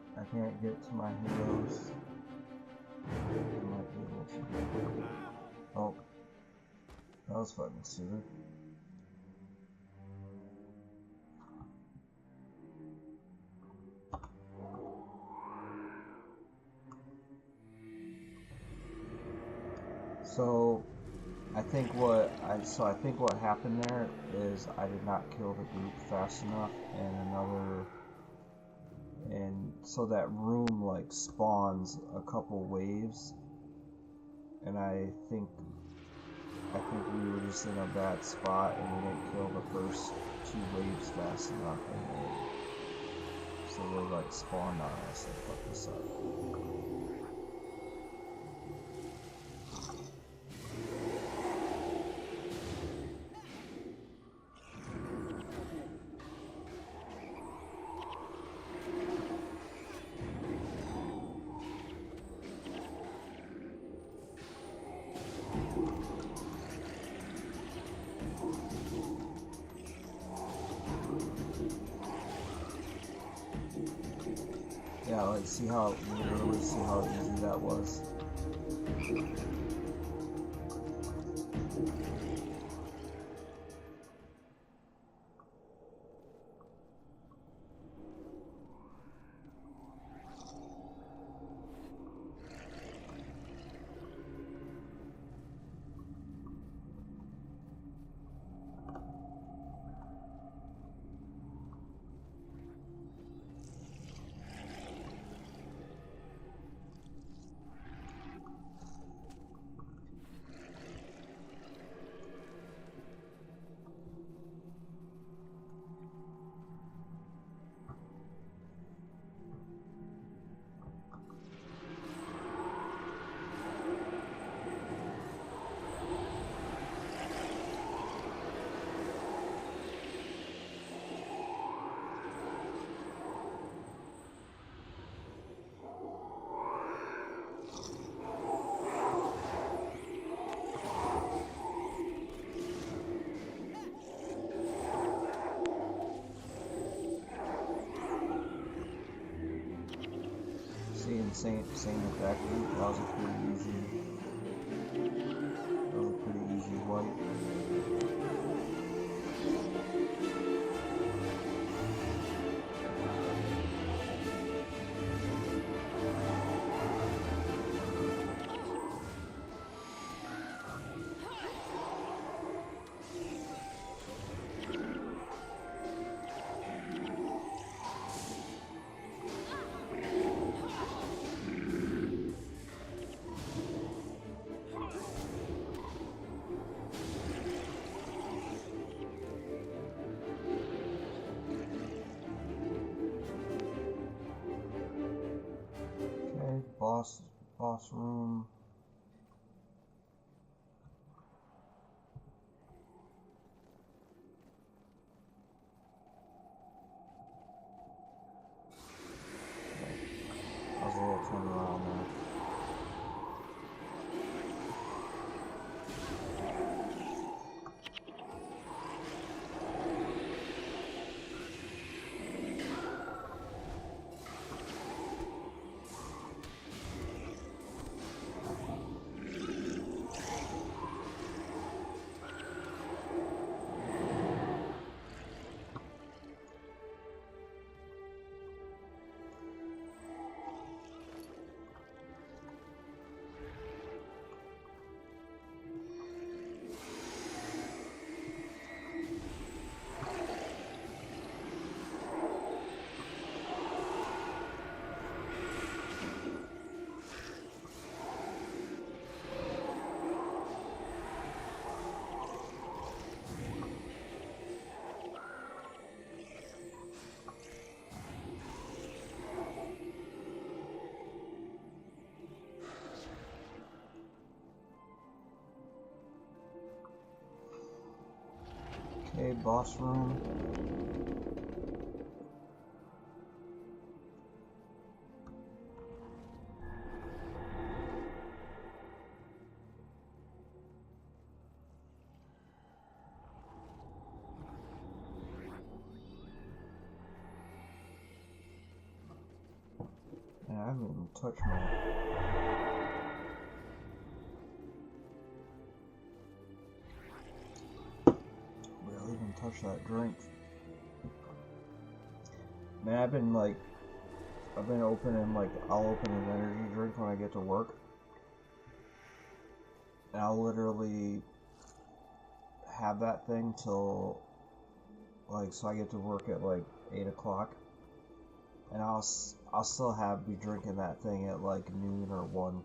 get to my heroes. I might be able to. Oh, that was fucking stupid. So I think what happened there is I did not kill the group fast enough, and so that room like spawns a couple waves, and I think we were just in a bad spot and we didn't kill the first two waves fast enough, and so they like spawned on us and fucked us up. Yeah, like see how easy that was. Same with that group. That was a pretty easy wipe. boss room. That was a little turnaround there. Okay, boss room. Man, I haven't even touched my... Barely even touched that drink. Man, I've been opening, like, I'll open an energy drink when I get to work. And I'll literally have that thing till, like, so I get to work at, like, 8 o'clock. And I'll still be drinking that thing at, like, noon or 1.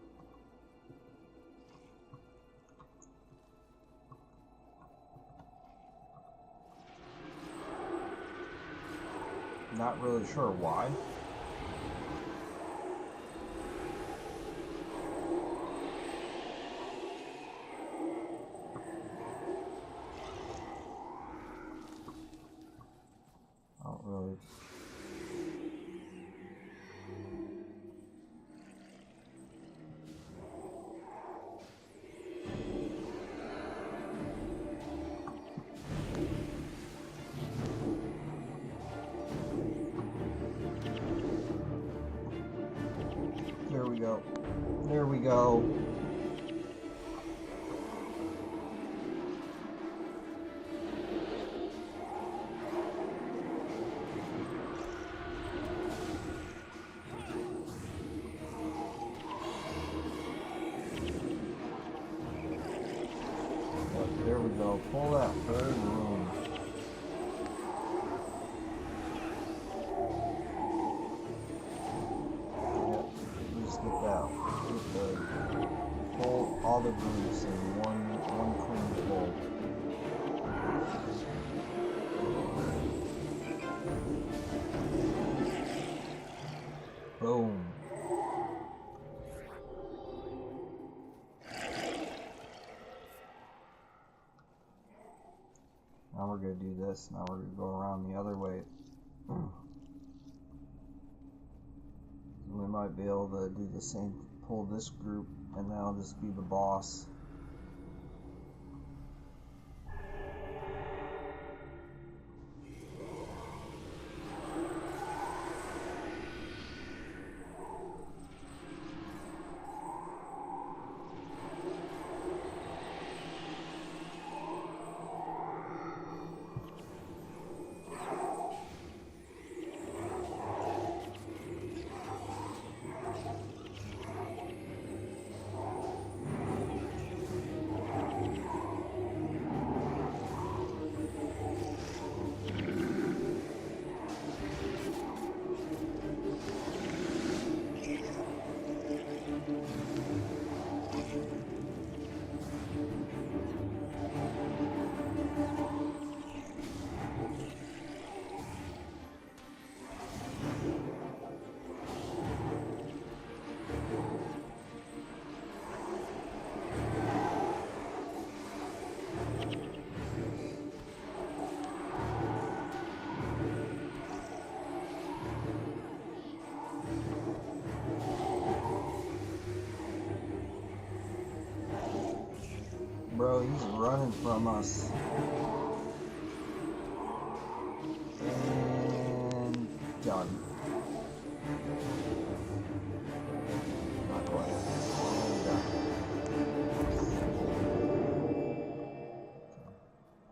Not really sure why. I don't really... There we go. There we go. Yep, there we go. Pull that whole room. All the rooms in one clean bowl. Boom. Now we're gonna do this. Now we're gonna go around the other way. We might be able to do the same, pull this group, and then I'll just be the boss. bro. He's running from us. And done. Not quite. And done.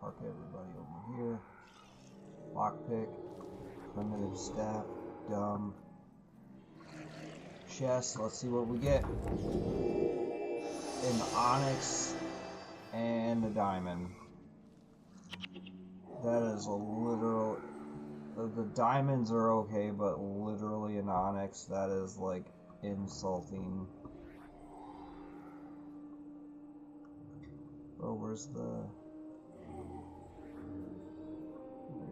Park everybody over here. Lockpick. Primitive staff. Dumb. Chest. Let's see what we get. An onyx and a diamond. That is a literal. The diamonds are okay, but literally an onyx, that is like insulting. Bro, where's the...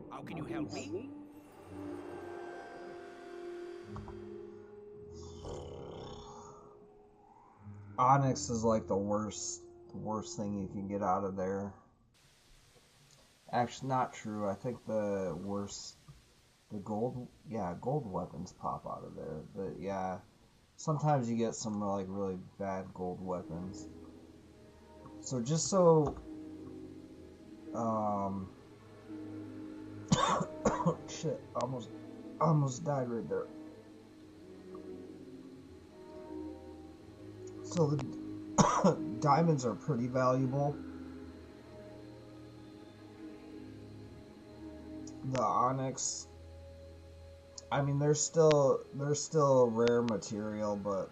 How can you help me? Onyx is like the worst thing you can get out of there. Actually, not true. I think the worst, the gold, yeah, gold weapons pop out of there. But yeah, sometimes you get some like really bad gold weapons. So just so, shit, almost died right there. So the diamonds are pretty valuable. The onyx, I mean, they're still rare material, but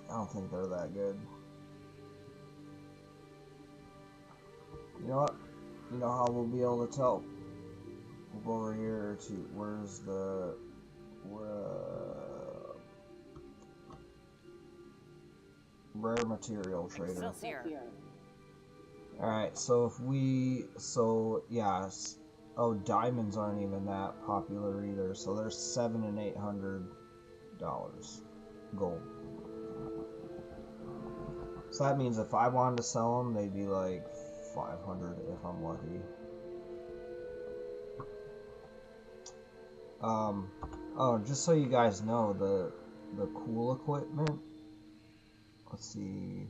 I don't think they're that good. You know what? You know how we'll be able to tell? We'll go over here to where's the rare material trader. Alright, so if we, yes. Oh, diamonds aren't even that popular either. So there's $700 and $800 gold. So that means if I wanted to sell them, they'd be like 500 if I'm lucky. Oh, just so you guys know, the cool equipment. Let's see.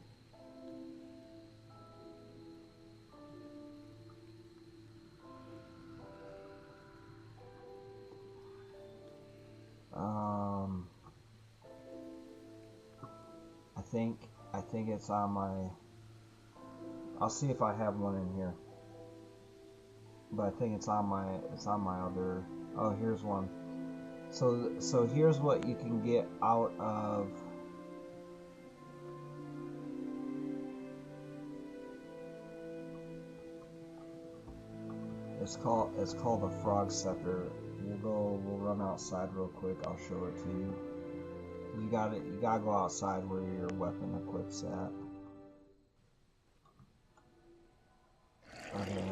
I think it's on my. I'll see if I have one in here. But I think it's on my other. Oh, here's one. So here's what you can get out of. It's called the Frog Scepter. We'll run outside real quick. I'll show it to you. You gotta go outside where your weapon equips at. Okay,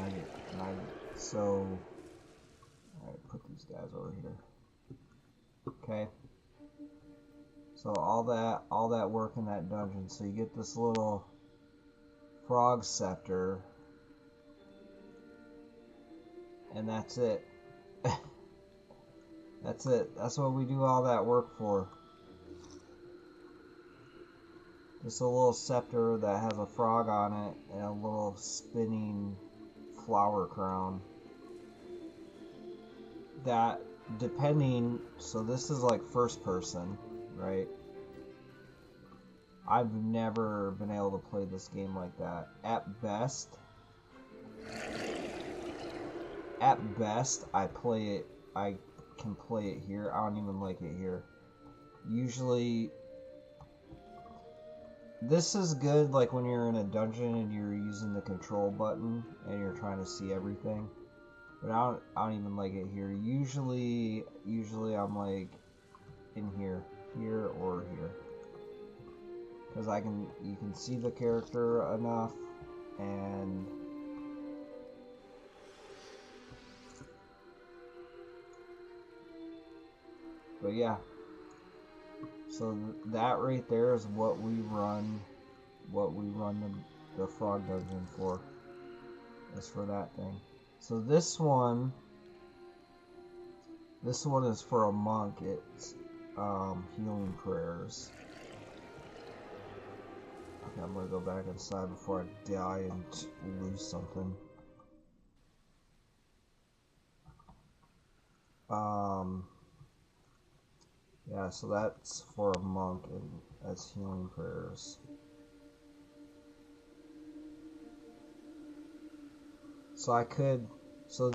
so alright, put these guys over here. Okay. So all that work in that dungeon. So you get this little Frog Scepter, and that's it. That's it. That's what we do all that work for. Just a little scepter that has a frog on it and a little spinning flower crown. That, depending, so this is like first person, right? I've never been able to play this game like that. At best, I can play it here. I don't even like it here. Usually, this is good like when you're in a dungeon and you're using the control button and you're trying to see everything. But I don't even like it here. Usually I'm like in here or here. Because you can see the character enough, and but yeah. So that right there is what we run the frog dungeon for. Is for that thing. So this one is for a monk. It's healing prayers. Okay, I'm gonna go back inside before I die and lose something. Yeah, so that's for a monk and that's healing prayers. So I could, so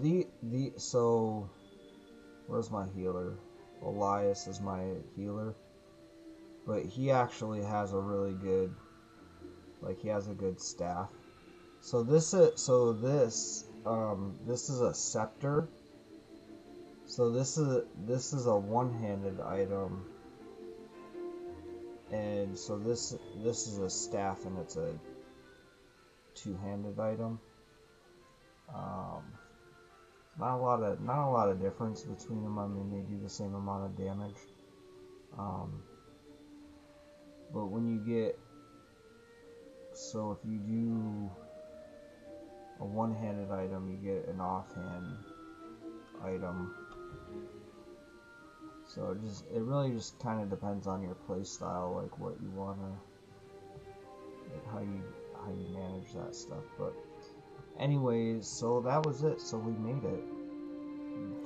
where's my healer? Elias is my healer, but he actually has a really good, like he has a good staff. So this is a scepter. So this is a one-handed item, and so this is a staff, and it's a two-handed item. Not a lot of difference between them. I mean, they do the same amount of damage. But when you get, so if you do a one-handed item, you get an offhand item. So it really just kind of depends on your play style, like what you wanna, like how you manage that stuff. But anyways, so that was it. So we made it.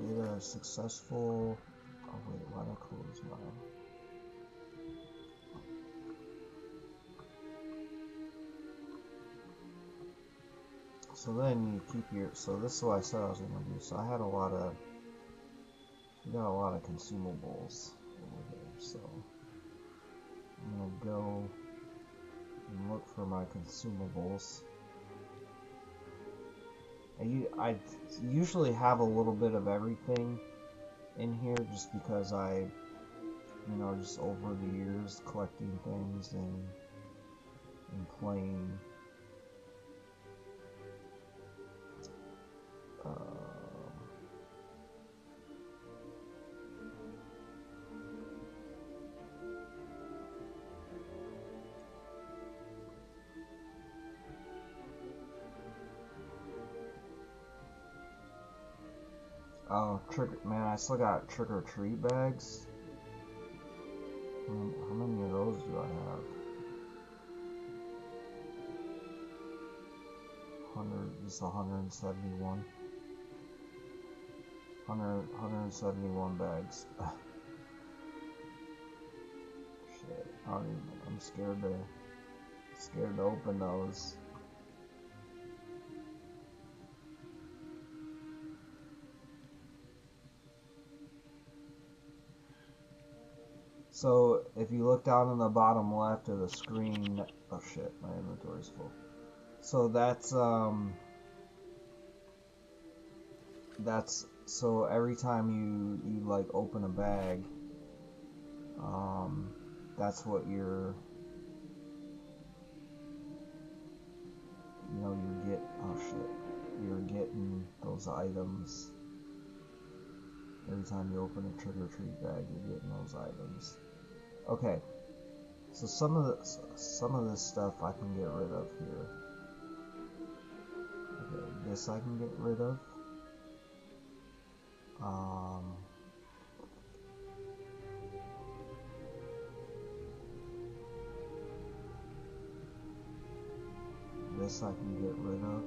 We did a successful. Oh wait, why did I close my? So then you keep your. So this is what I said I was gonna do. So I had a lot of. We got a lot of consumables over here. So I'm gonna go and look for my consumables. I usually have a little bit of everything in here just because I, just over the years collecting things and playing. Oh, man, I still got trick-or-treat bags. How many of those do I have? 171. 171 bags. Shit, I'm scared to open those. So if you look down in the bottom left of the screen, oh shit, my inventory's full. So that's so every time you like open a bag, that's what you're you're getting those items. Every time you open a trick-or-treat bag, you're getting those items. Okay, so some of this stuff I can get rid of here. Okay, this I can get rid of. This I can get rid of.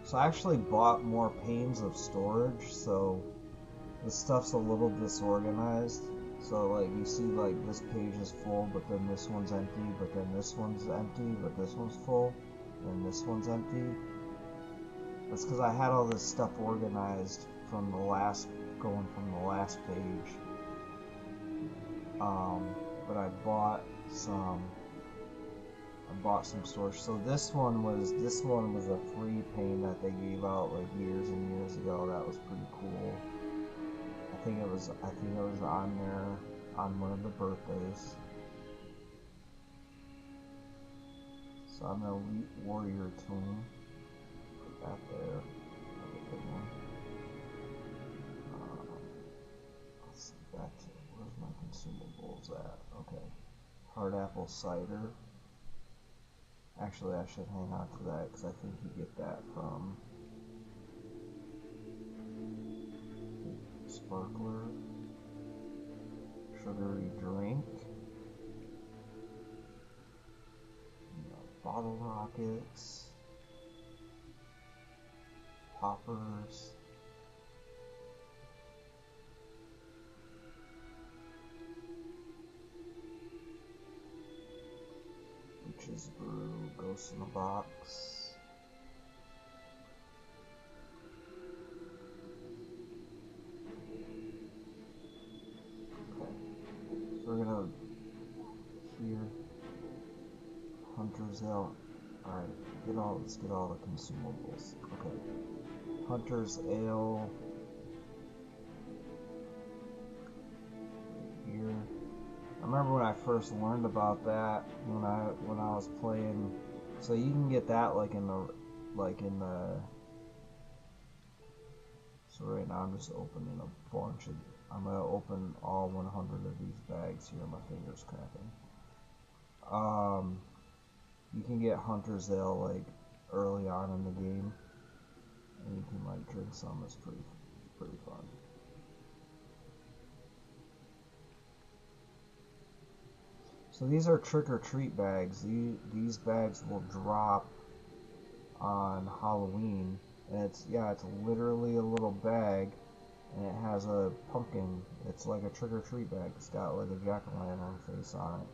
So I actually bought more panes of storage, so this stuff's a little disorganized. So like you see like this page is full, but then this one's empty, but then this one's empty, but this one's full, and this one's empty. That's because I had all this stuff organized from the last page. But I bought some storage. So this one was a free pane that they gave out like years and years ago. That was pretty cool. I think it was on there on one of the birthdays. So I'm an Elite Warrior Tune. Put that there. That's a good one. Let's see, back to where's my consumables at? Okay. Hard apple cider. Actually, I should hang on to that because I think you get that from Sparkler. sugary drink. Bottle rockets. Poppers. Witch's Brew, Ghost in a Box. Okay. So we're gonna here. Hunter's Ale. Alright, let's get all the consumables. Okay. Hunter's Ale. Here. I remember when I first learned about that when I was playing. So you can get that like in the so right now I'm just opening a bunch of I'm gonna open all 100 of these bags here, my fingers cracking. You can get Hunter's Ale like early on in the game, and you can like drink some. It's pretty fun. So these are trick or treat bags. These bags will drop on Halloween, and it's literally a little bag, and it has a pumpkin. It's like a trick or treat bag. It's got like a jack-o'-lantern face on it.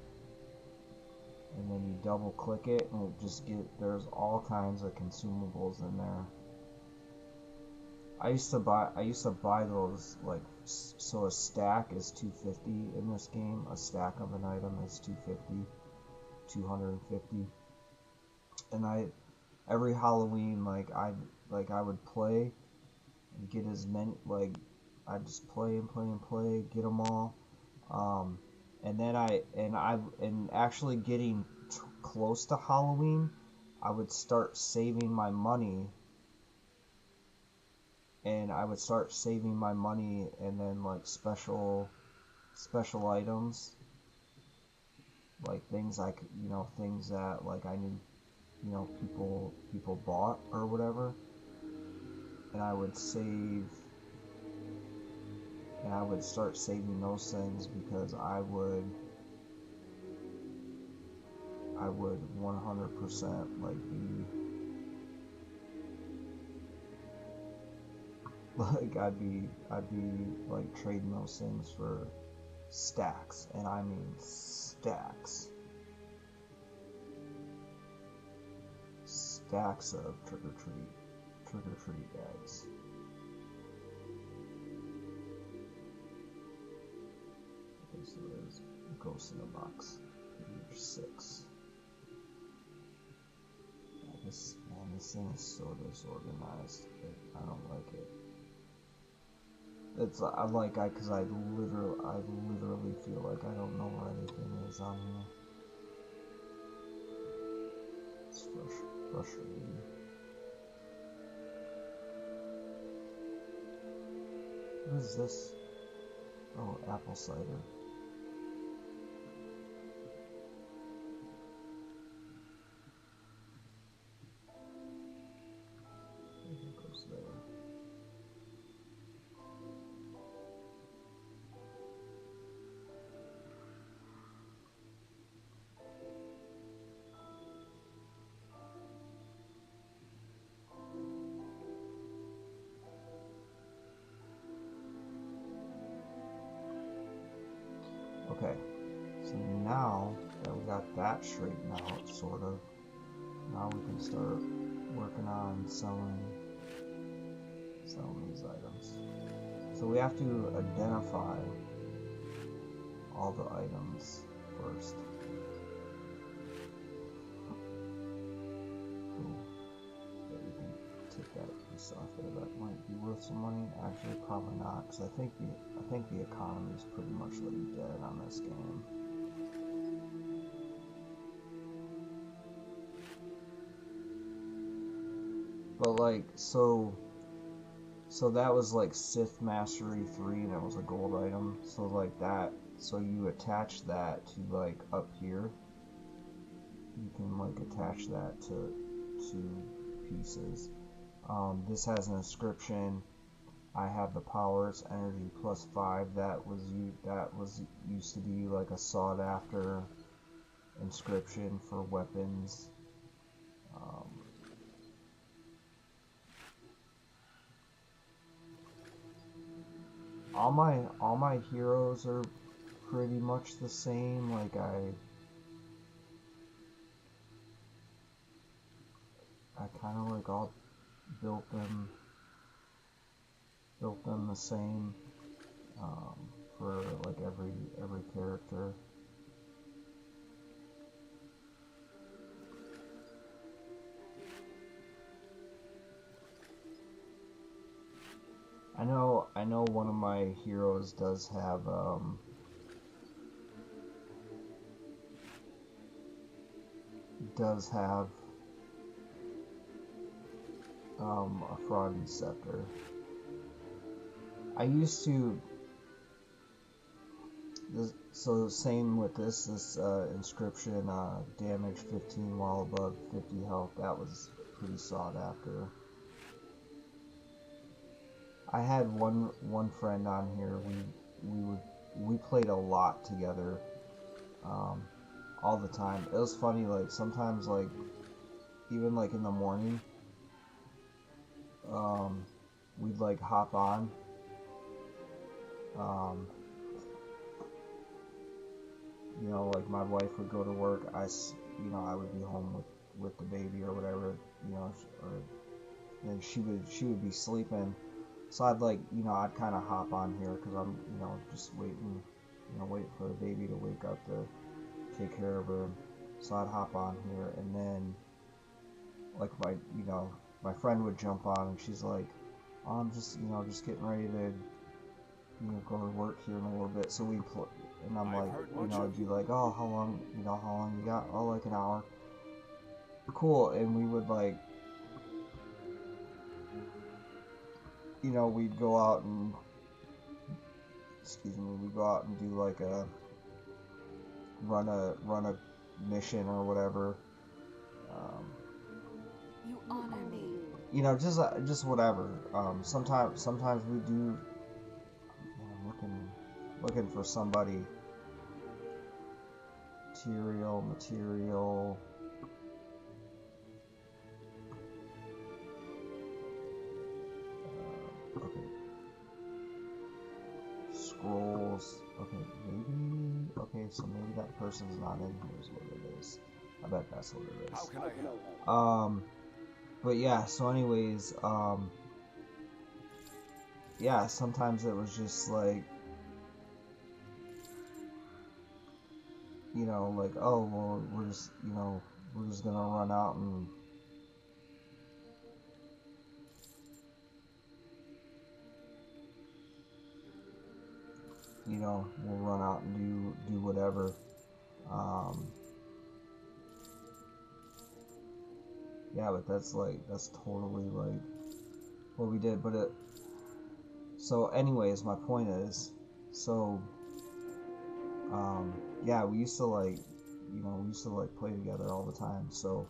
And then you double click it and it just there's all kinds of consumables in there. I used to buy those, like, so a stack is $250 in this game. A stack of an item is $250. And every Halloween, I would play and get as many, like, I'd just play and play and play, get them all. And then actually getting close to Halloween, I would start saving my money. And then like special items, like things things that like I knew, people bought or whatever. And I would start saving those things because I would 100% like be like I'd be like trading those things for stacks, and I mean stacks of trick or treat bags. Okay, so there's Ghost in a Box. Page 6. This thing is so disorganized. I don't like it. Because I literally feel like I don't know where anything is on here. It's frustrating. What is this? Oh, apple cider. It goes there. Okay, so now that we got that straightened out, sort of, now we can start working on selling these items. So we have to identify all the items first. Cool. Yeah, we can take that piece off there. That might be worth some money. Actually, probably not, because I think the economy is pretty much like dead on this game. But like, so that was like Sith Mastery 3, and it was a gold item. So like that, so you attach that to like up here. You can like attach that to two pieces. This has an inscription. I have the powers, energy plus 5. That was used to be like a sought after inscription for weapons. All my heroes are pretty much the same. Like I kind of like all built them the same for like every character. I know one of my heroes does have a froggy scepter. I used to so same with this inscription, damage 15 while above 50 health. That was pretty sought after. I had one friend on here. We played a lot together, all the time. It was funny. Like sometimes, like even like in the morning, we'd like hop on. You know, like my wife would go to work. I would be home with the baby or whatever. You know, and she would be sleeping. So I'd I'd kind of hop on here because I'm, just waiting, wait for the baby to wake up to take care of her. So I'd hop on here, and then, like my friend would jump on, and she's like, oh, I'm just, just getting ready to, go to work here in a little bit. So we play, and I'm like, I'd be like, oh, how long you got? Oh, like an hour. Cool, and we would like. We'd go out and we'd go out and do like run a mission or whatever. You honor me. Just whatever. Sometimes we do. I'm looking for somebody. Material. Okay. Scrolls. Okay, maybe. Okay, so maybe that person's not in here is what it is. I bet that's what it is. How can I help? But yeah, so anyways, yeah, sometimes it was just like, like, oh, well, we're just gonna run out and we'll run out and do whatever. Yeah, but that's totally like what we did. But so anyways, my point is, so yeah, we used to like play together all the time. So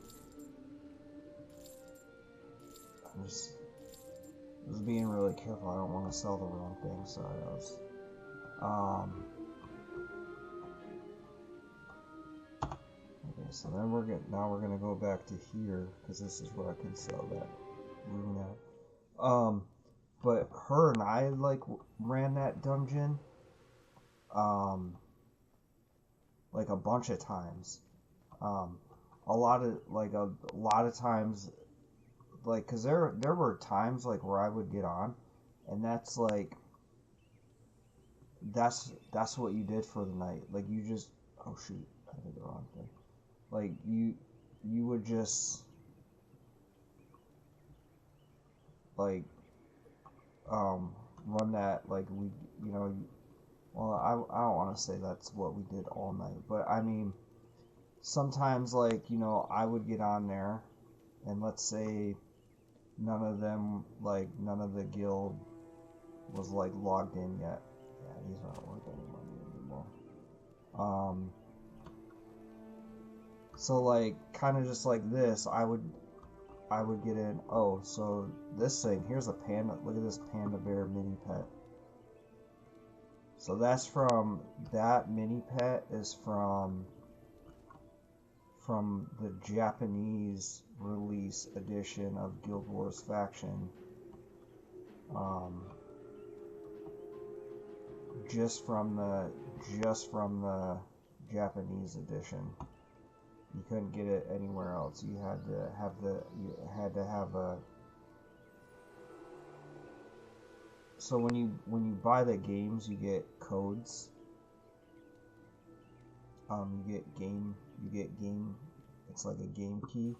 I was being really careful. I don't want to sell the wrong thing. Sorry, I was okay, so then we're gonna go back to here because this is where I can sell that rune at. But her and I like ran that dungeon like a bunch of times. A lot of times, like, cause there were times like where I would get on, and that's like that's what you did for the night. Like you just, oh shoot, I did the wrong thing. Like you would just like run that like we well I don't want to say that's what we did all night, but I mean sometimes like I would get on there and let's say none of the guild was like logged in yet. Yeah, these aren't worth any money anymore. So like kind of just like this, I I would get in. Oh, so this thing, here's a panda. Look at this panda bear mini pet. So that's from, that mini pet is from the Japanese release edition of Guild Wars Faction. Just from the Japanese edition. You couldn't get it anywhere else. You had to have a. So when you buy the games, you get codes. You get game. It's like a game key.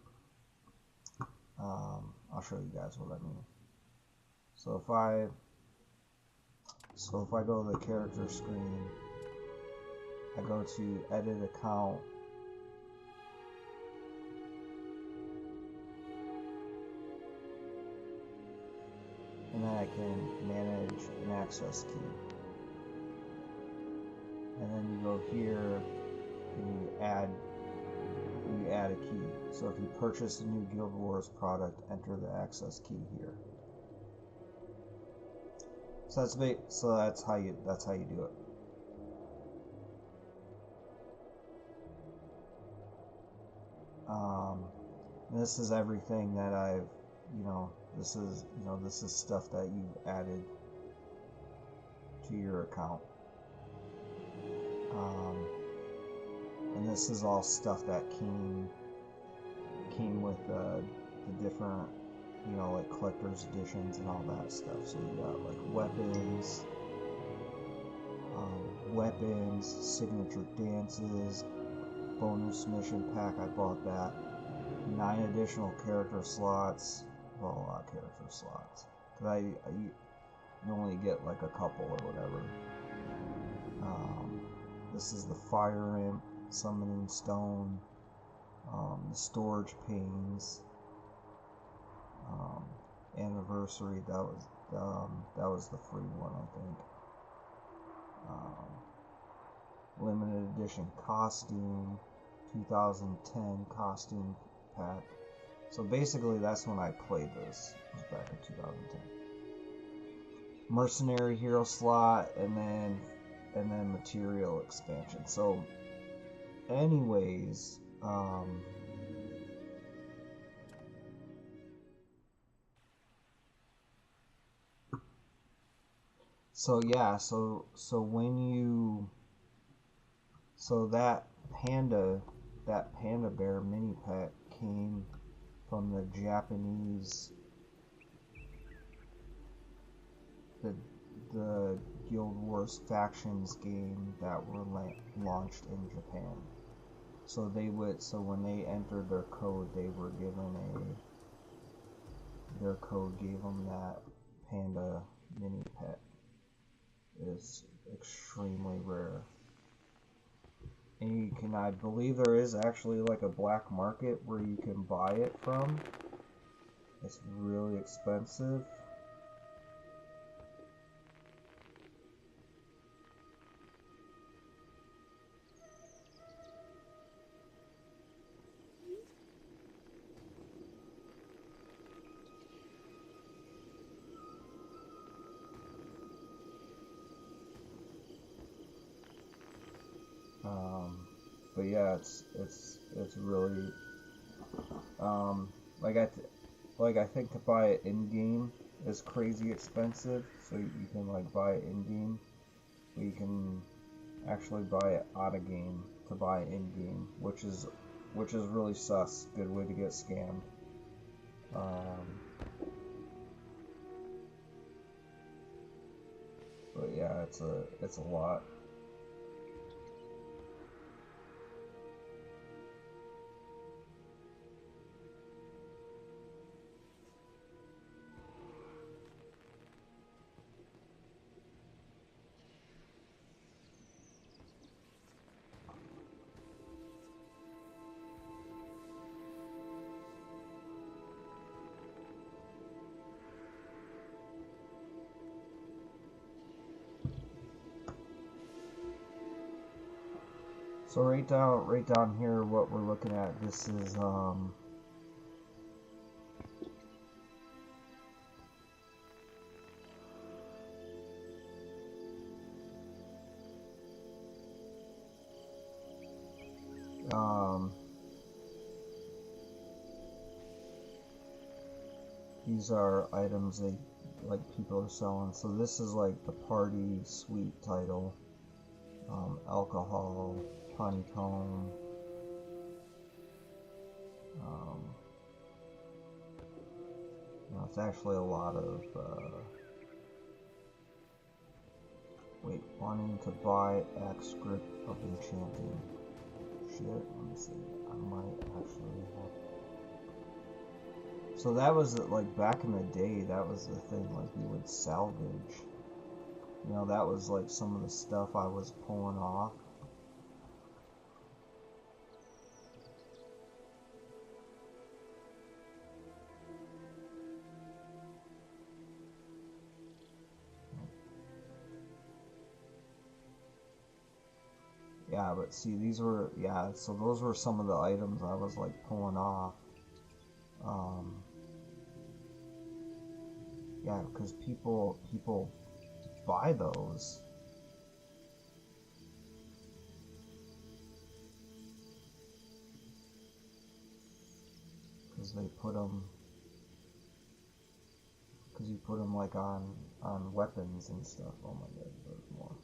I'll show you guys what I mean. So if I go to the character screen, I go to edit account. And then I can manage an access key. And then you go here and you add a key. So if you purchase a new Guild Wars product, enter the access key here. So that's how you do it. And this is everything that I've, this is stuff that you've added to your account. And this is all stuff that came with the different, like collector's editions and all that stuff. So you got like weapons, signature dances, bonus mission pack. I bought that. 9 additional character slots. Well, a lot of character slots. Cause you only get like a couple or whatever. This is the Fire Imp, Summoning Stone, the Storage Panes, Anniversary. That was the free one, I think. Limited edition costume, 2010 costume pack. So basically, that's when I played this. It was back in 2010. Mercenary hero slot, and then material expansion. So, anyways, so yeah, so when you, so that panda bear mini pet came from the Japanese, the Guild Wars Factions game that were launched in Japan. So when they entered their code, they were given their code gave them that panda mini pet. It is extremely rare. And I believe there is actually like a black market where you can buy it from. It's really expensive. But yeah, it's really I think to buy it in game is crazy expensive. So you can like buy it in game, but you can actually buy it out of game to buy it in game, which is really sus. Good way to get scammed. But yeah, it's a lot. So right down here, what we're looking at, this is these are items they like people are selling. So this is like the party suite title, alcohol, honeycomb. It's actually a lot of wait, wanting to buy X script of enchanting. Shit, let me see. I might actually have. So that was like back in the day. That was the thing. Like you would salvage. You know, that was like some of the stuff I was pulling off. Yeah, but see, these were, yeah, so those were some of the items I was like pulling off. Yeah, because people buy those. Because they put them, because you put them like on weapons and stuff. Oh my god, there's more.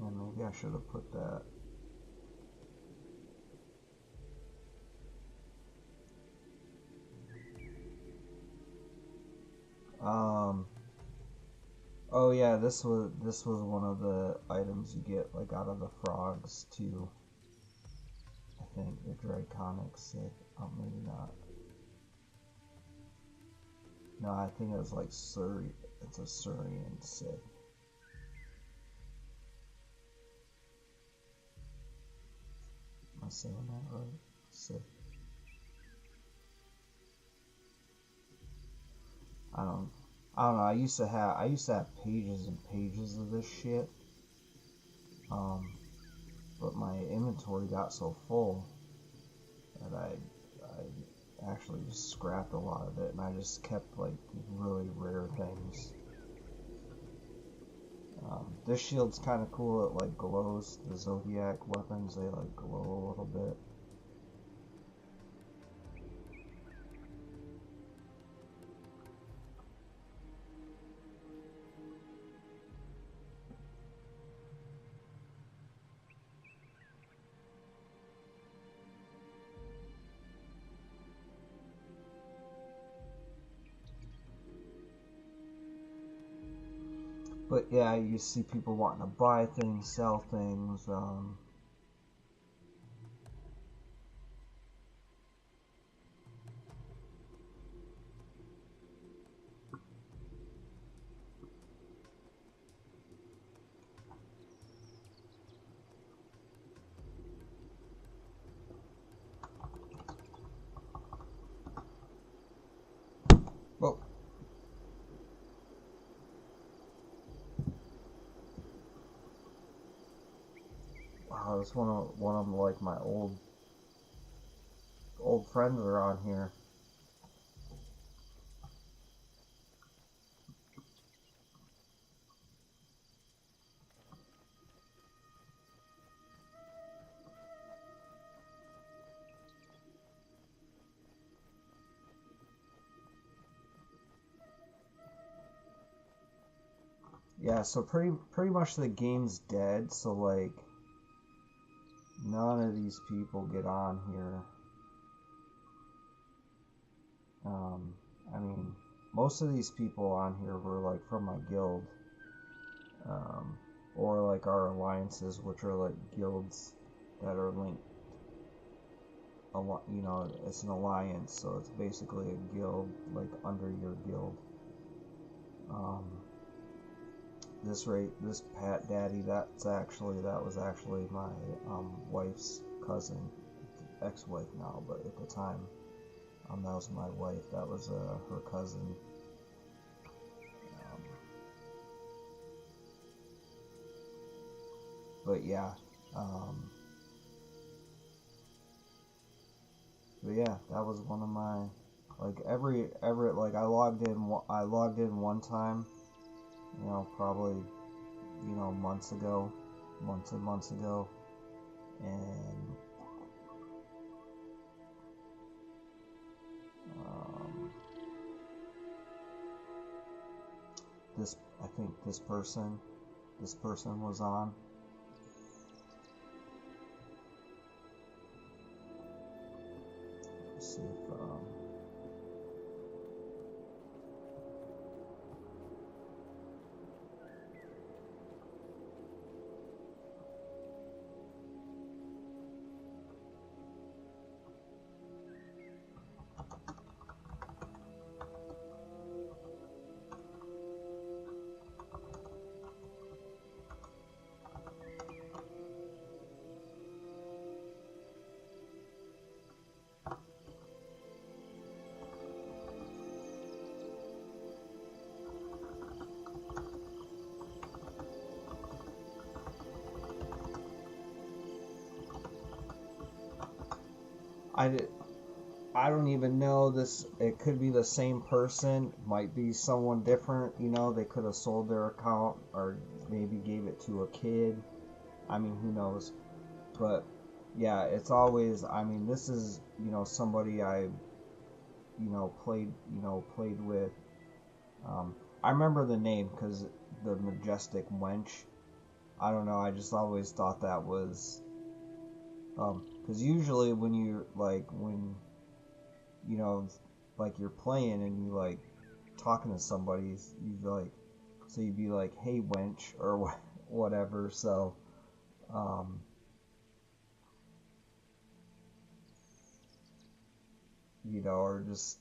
And maybe I should have put that. Oh yeah, this was one of the items you get like out of the frogs too. I think the Draconic Sick. Oh, maybe not. No, I think it was like Surrey. It's a Surrian Sick. Am I saying that right? Sick. I don't. I don't know. I used to have pages and pages of this shit. But my inventory got so full that I actually just scrapped a lot of it, and I just kept like really rare things. This shield's kind of cool. It like glows. The Zodiac weapons, they like glow a little bit. But yeah, you see people wanting to buy things, sell things. Well, wow, this one of like my old friends are on here. Yeah, so pretty much the game's dead. So like, none of these people get on here. I mean, most of these people on here were like from my guild, or like our alliances, which are like guilds that are linked. You know, it's an alliance, so it's basically a guild like under your guild. This Pat Daddy, that was actually my wife's cousin, ex-wife now, but at the time, that was my wife. That was her cousin. But yeah, that was one of my like every like I logged in one time, you know, probably, you know, months ago, months and months ago, and this I think this person was on. Let's see if I don't even know this. It could be the same person, might be someone different. You know, they could have sold their account or maybe gave it to a kid. I mean, who knows? But yeah, it's always. I mean, this is somebody I played with. I remember the name because the Majestic Wench. I don't know. I just always thought that was. Because usually when you're like like you're playing and you like talking to somebody, you'd be like, "Hey, wench," or whatever. So, or just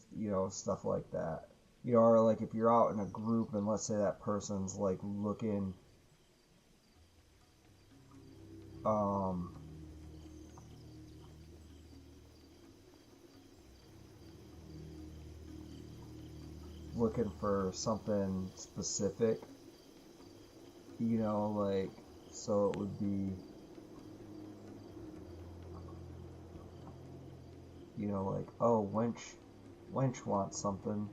stuff like that. Or like if you're out in a group and let's say that person's like looking, looking for something specific, like, so it would be, like, oh, wench wants something.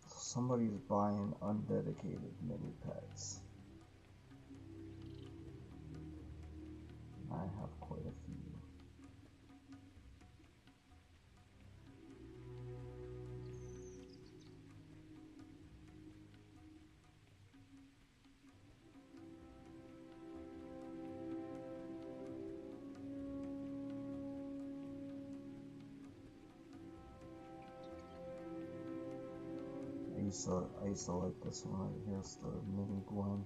Somebody's buying undedicated mini pets. I have quite a few. I used to like this one right here. It's the mini Gwen.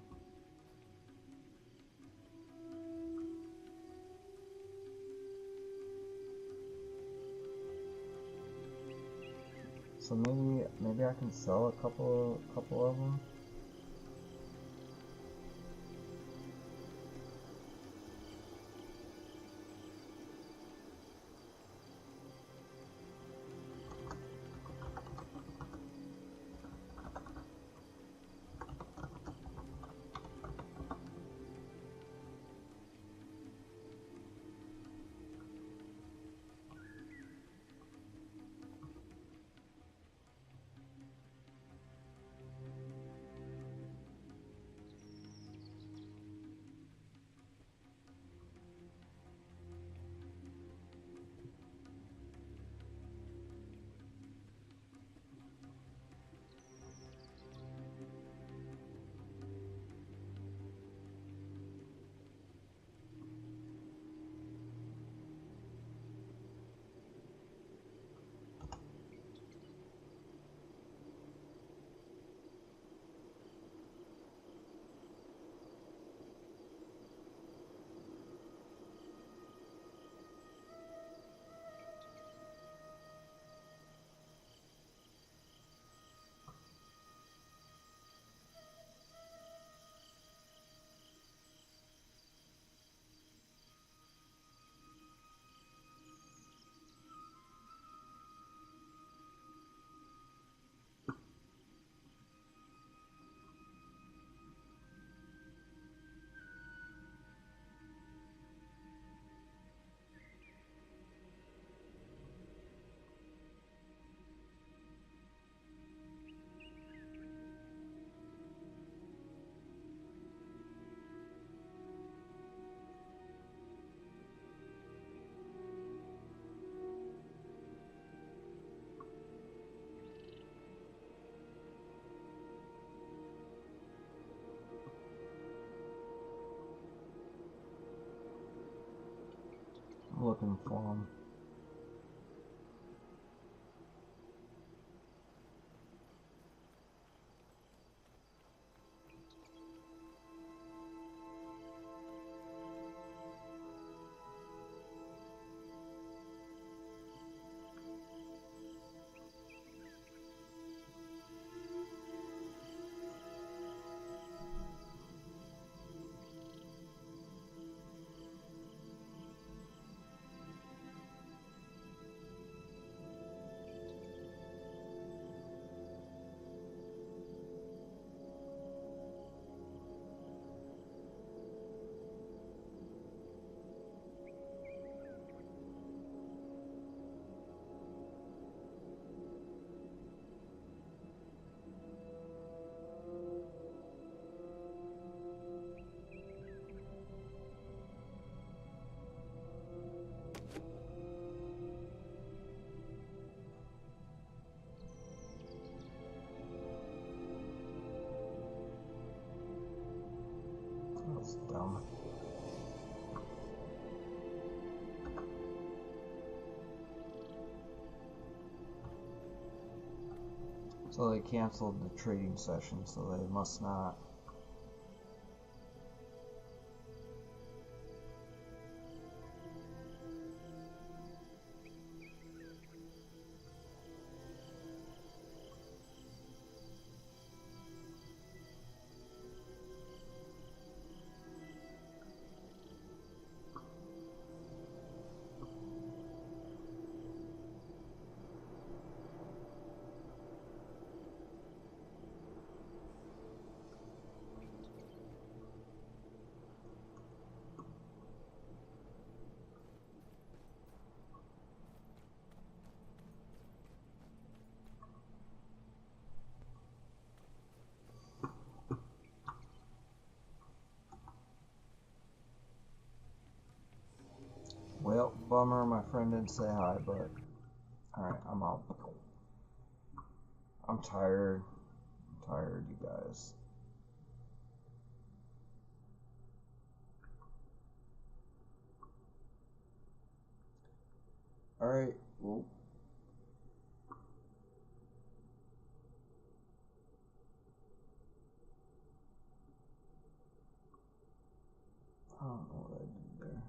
So maybe I can sell a couple of them. looking for them. That's dumb. So they canceled the trading session, so they must not. Well, bummer my friend didn't say hi, but alright, I'm out. I'm tired. I'm tired, you guys. Alright, well. I don't know